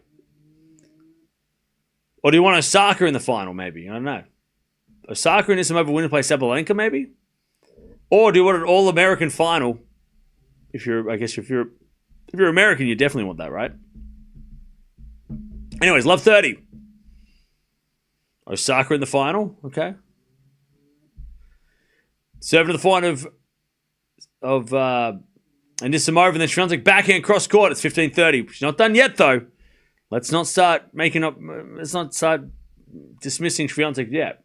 Or do you want Osaka in the final, maybe? I don't know. Osaka and Anisimova win and play Sabalenka, maybe? Or do you want an all-American final? If you're American, you definitely want that, right? Anyways, love 30. Osaka in the final, okay. Serving to the point of Anisimova, and then Swiatek backhand cross court. It's 15-30. She's not done yet, though. Let's not start dismissing Swiatek yet.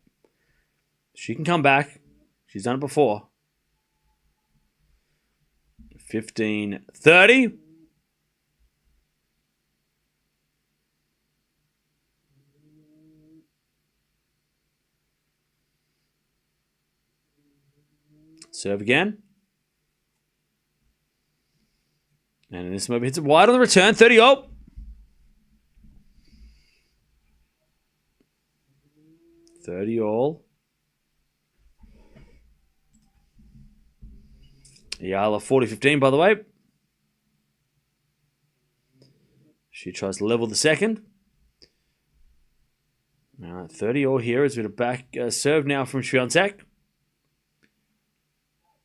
She can come back. She's done it before. 15-30. Serve again. And Anisimova hits it wide on the return. 30 all. Eala 40-15, by the way. She tries to level the second. All right, 30 all here as we have a back serve now from Swiatek.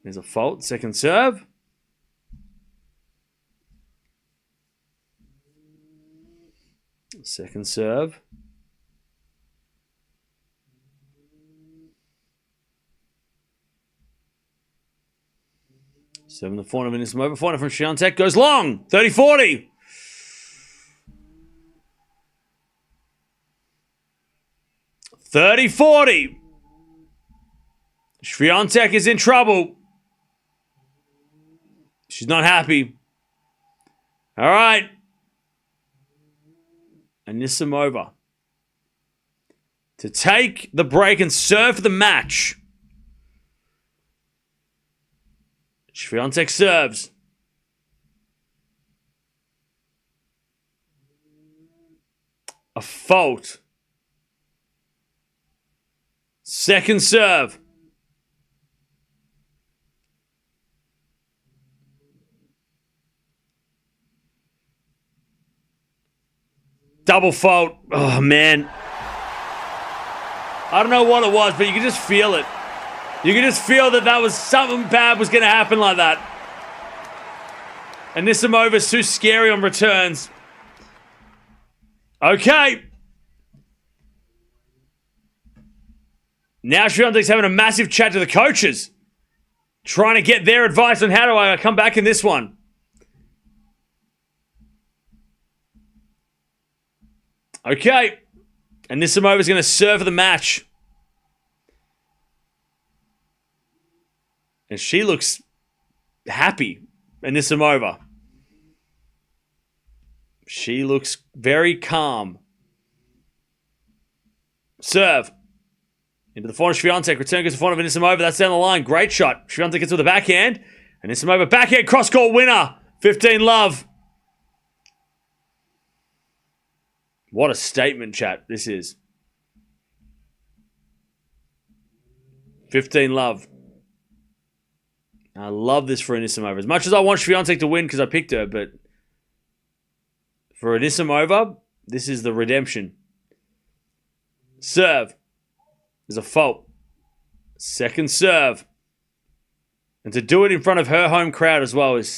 There's a fault. Second serve. Second serve. Seven the corner of Anisimova. Corner from Swiatek goes long. 30-40. Swiatek is in trouble. She's not happy. All right. Anisimova to take the break and serve for the match. Swiatek serves. A fault. Second serve. Double fault. Oh, man. I don't know what it was, but you can just feel it. You can just feel that was something bad was going to happen like that. And Anisimova's too scary on returns. Okay. Now Swiatek's having a massive chat to the coaches. Trying to get their advice on how do I come back in this one. Okay. And Anisimova's going to serve for the match. And she looks happy, Anisimova. She looks very calm. Serve. Into the forehand, Swiatek. Return goes to the forehand of Anisimova. That's down the line. Great shot. Swiatek gets with the backhand. Anisimova backhand cross-court winner. 15-love. What a statement, chat, this is. 15-love. I love this for Anisimova. As much as I want Swiatek to win because I picked her, but for Anisimova, this is the redemption. Serve. There's a fault. Second serve. And to do it in front of her home crowd as well is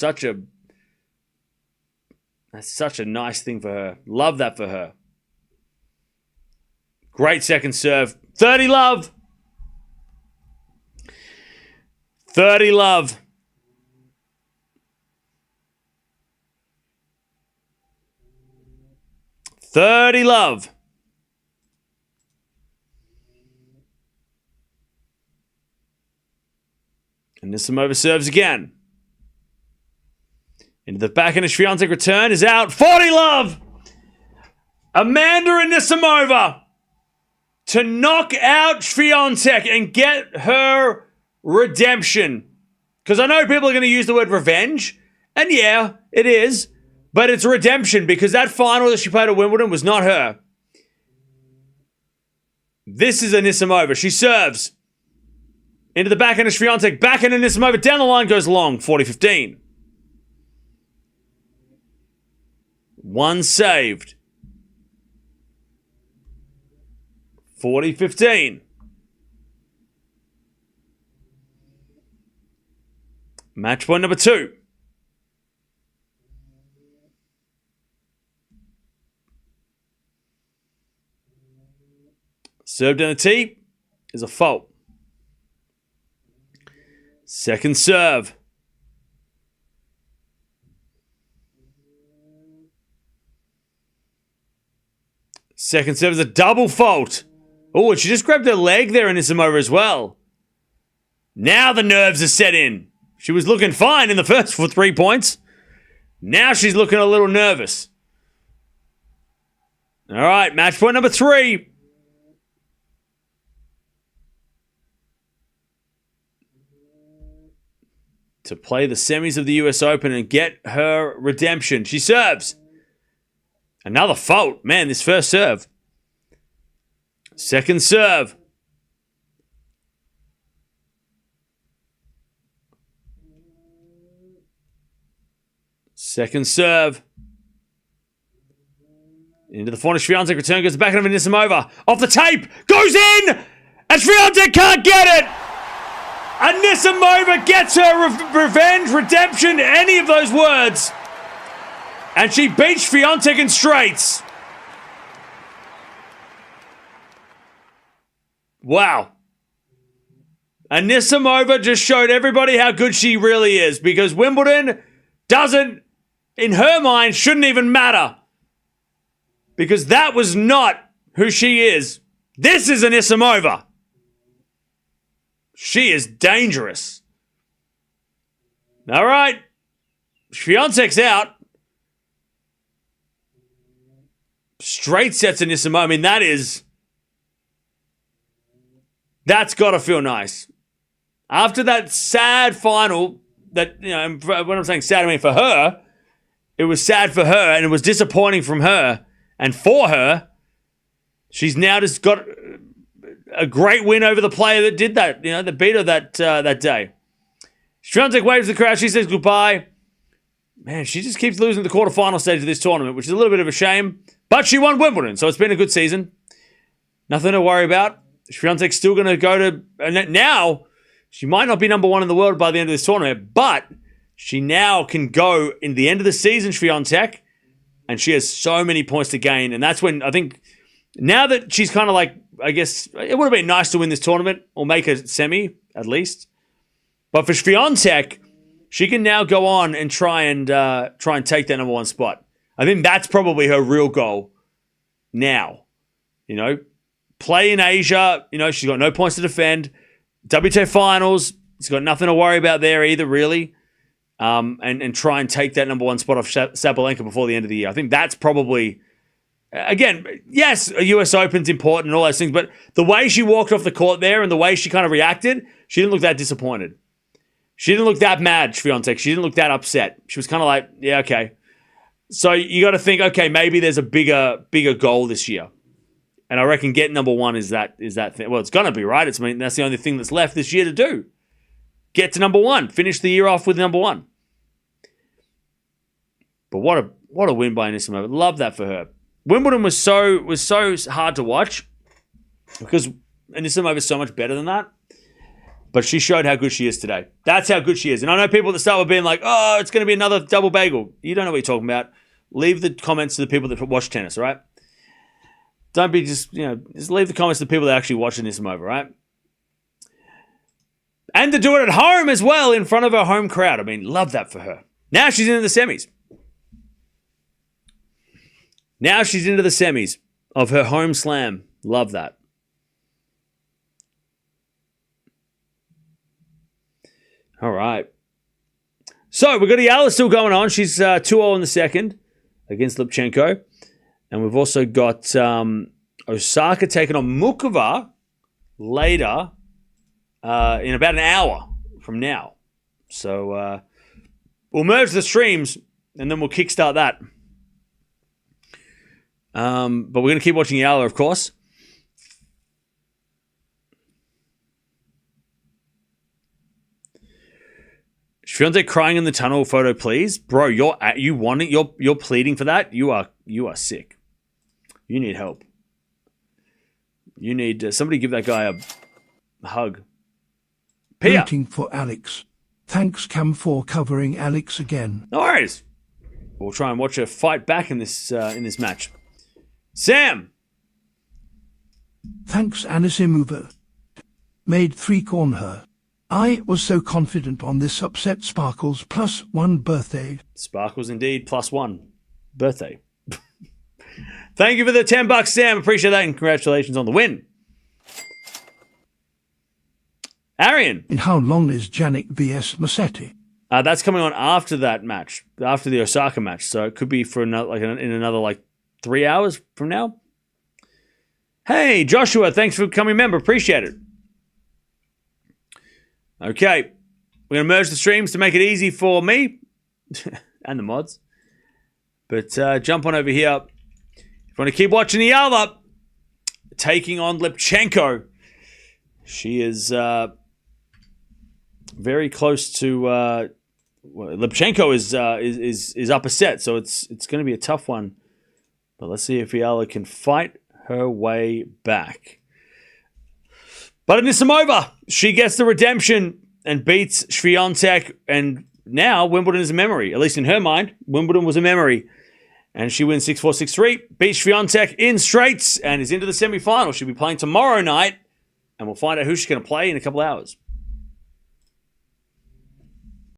that's such a nice thing for her. Love that for her. Great second serve. 30-love. 30-love. And Anisimova serves again. Into the backhand, a Swiatek return is out. 40-love. Amanda Anisimova to knock out Swiatek and get her redemption. Because I know people are going to use the word revenge. And yeah, it is. But it's redemption because that final that she played at Wimbledon was not her. This is Anisimova. She serves. Into the backhand of Swiatek. Backhand Anisimova. Down the line goes long. 40-15. One saved. 40-15. Match point number 2. Serve down the tee is a fault. Second serve. Second serve is a double fault. Oh, and she just grabbed her leg there in Anisimova as well. Now the nerves are set in. She was looking fine in the first for 3 points. Now she's looking a little nervous. All right, match point number 3. To play the semis of the US Open and get her redemption. She serves. Another fault. Man, this first serve. Second serve. Second serve. Into the forehand. Swiatek return goes back of Anisimova. Off the tape. Goes in! And Swiatek can't get it! Anisimova gets her revenge, redemption, any of those words. And she beats Swiatek in straights. Wow. Anisimova just showed everybody how good she really is because Wimbledon doesn't, in her mind, shouldn't even matter. Because that was not who she is. This is Anisimova. She is dangerous. All right. Swiatek's out. Straight sets Anisimova. I mean, that's got to feel nice. After that sad final, that, you know, when I'm saying sad, I mean for her, it was sad for her and it was disappointing from her and for her. She's now just got a great win over the player that did that, you know, that beat her that day. Swiatek waves the crowd. She says goodbye. Man, she just keeps losing the quarterfinal stage of this tournament, which is a little bit of a shame. But she won Wimbledon, so it's been a good season. Nothing to worry about. Swiatek's still going to go to... And now, she might not be number 1 in the world by the end of this tournament, but she now can go in the end of the season, Swiatek, and she has so many points to gain. And that's when, I think, now that she's kind of like, I guess, it would have been nice to win this tournament or make a semi, at least. But for Swiatek, she can now go on and try and take that number 1 spot. I think that's probably her real goal now. Play in Asia. She's got no points to defend. WTA finals, He's got nothing to worry about there either, really. And try and take that number one spot off Sabalenka before the end of the year. I think that's probably, again, yes, a US Open's important and all those things, but the way she walked off the court there and the way she kind of reacted, she didn't look that disappointed. She didn't look that mad, Swiatek. She didn't look that upset. She was kind of like, yeah, okay. So you got to think, okay, maybe there's a bigger goal this year. And I reckon getting number one is that thing. Well, it's going to be, right? That's the only thing that's left this year to do. Get to number one. Finish the year off with number one. But what a win by Anisimova. Love that for her. Wimbledon was so hard to watch because Anisimova is so much better than that. But she showed how good she is today. That's how good she is. And I know people at the start were being like, oh, it's going to be another double bagel. You don't know what you're talking about. Leave the comments to the people that watch tennis, all right? Don't be just leave the comments to the people that actually watch Anisimova, right? And to do it at home as well in front of her home crowd. I mean, love that for her. Now she's into the semis. Now she's into the semis of her home slam. Love that. All right. So we've got Eala still going on. She's 2-0 in the second against Lipchenko. And we've also got Osaka taking on Mukova later in about an hour from now. So we'll merge the streams and then we'll kickstart that. But we're going to keep watching Eala, of course. Swiatek crying in the tunnel photo, please, bro. You're pleading for that. You are sick. You need help. You need somebody give that guy a hug. Pia. Waiting for Alex. Thanks, Cam, for covering Alex again. No worries. We'll try and watch her fight back in this match. Sam. Thanks, Anisimova. Made 3 on her. I was so confident on this upset. Sparkles +1 birthday. Sparkles indeed +1 birthday. Thank you for the $10, Sam. Appreciate that, and congratulations on the win. Arian. In how long is Jannik vs Musetti? That's coming on after that match, after the Osaka match. So it could be for another, in another 3 hours from now. Hey, Joshua, thanks for becoming a member. Appreciate it. Okay, we're going to merge the streams to make it easy for me and the mods. But jump on over here. If you want to keep watching Eala taking on Lipchenko, she is very close to. Lipchenko is up a set, so it's going to be a tough one. But let's see if Eala can fight her way back. But Anisimova, she gets the redemption and beats Swiatek, and now Wimbledon is a memory. At least in her mind, Wimbledon was a memory. And she wins 6-4, 6-3, beats Swiatek in straights, and is into the semi-final. She'll be playing tomorrow night, and we'll find out who she's going to play in a couple hours.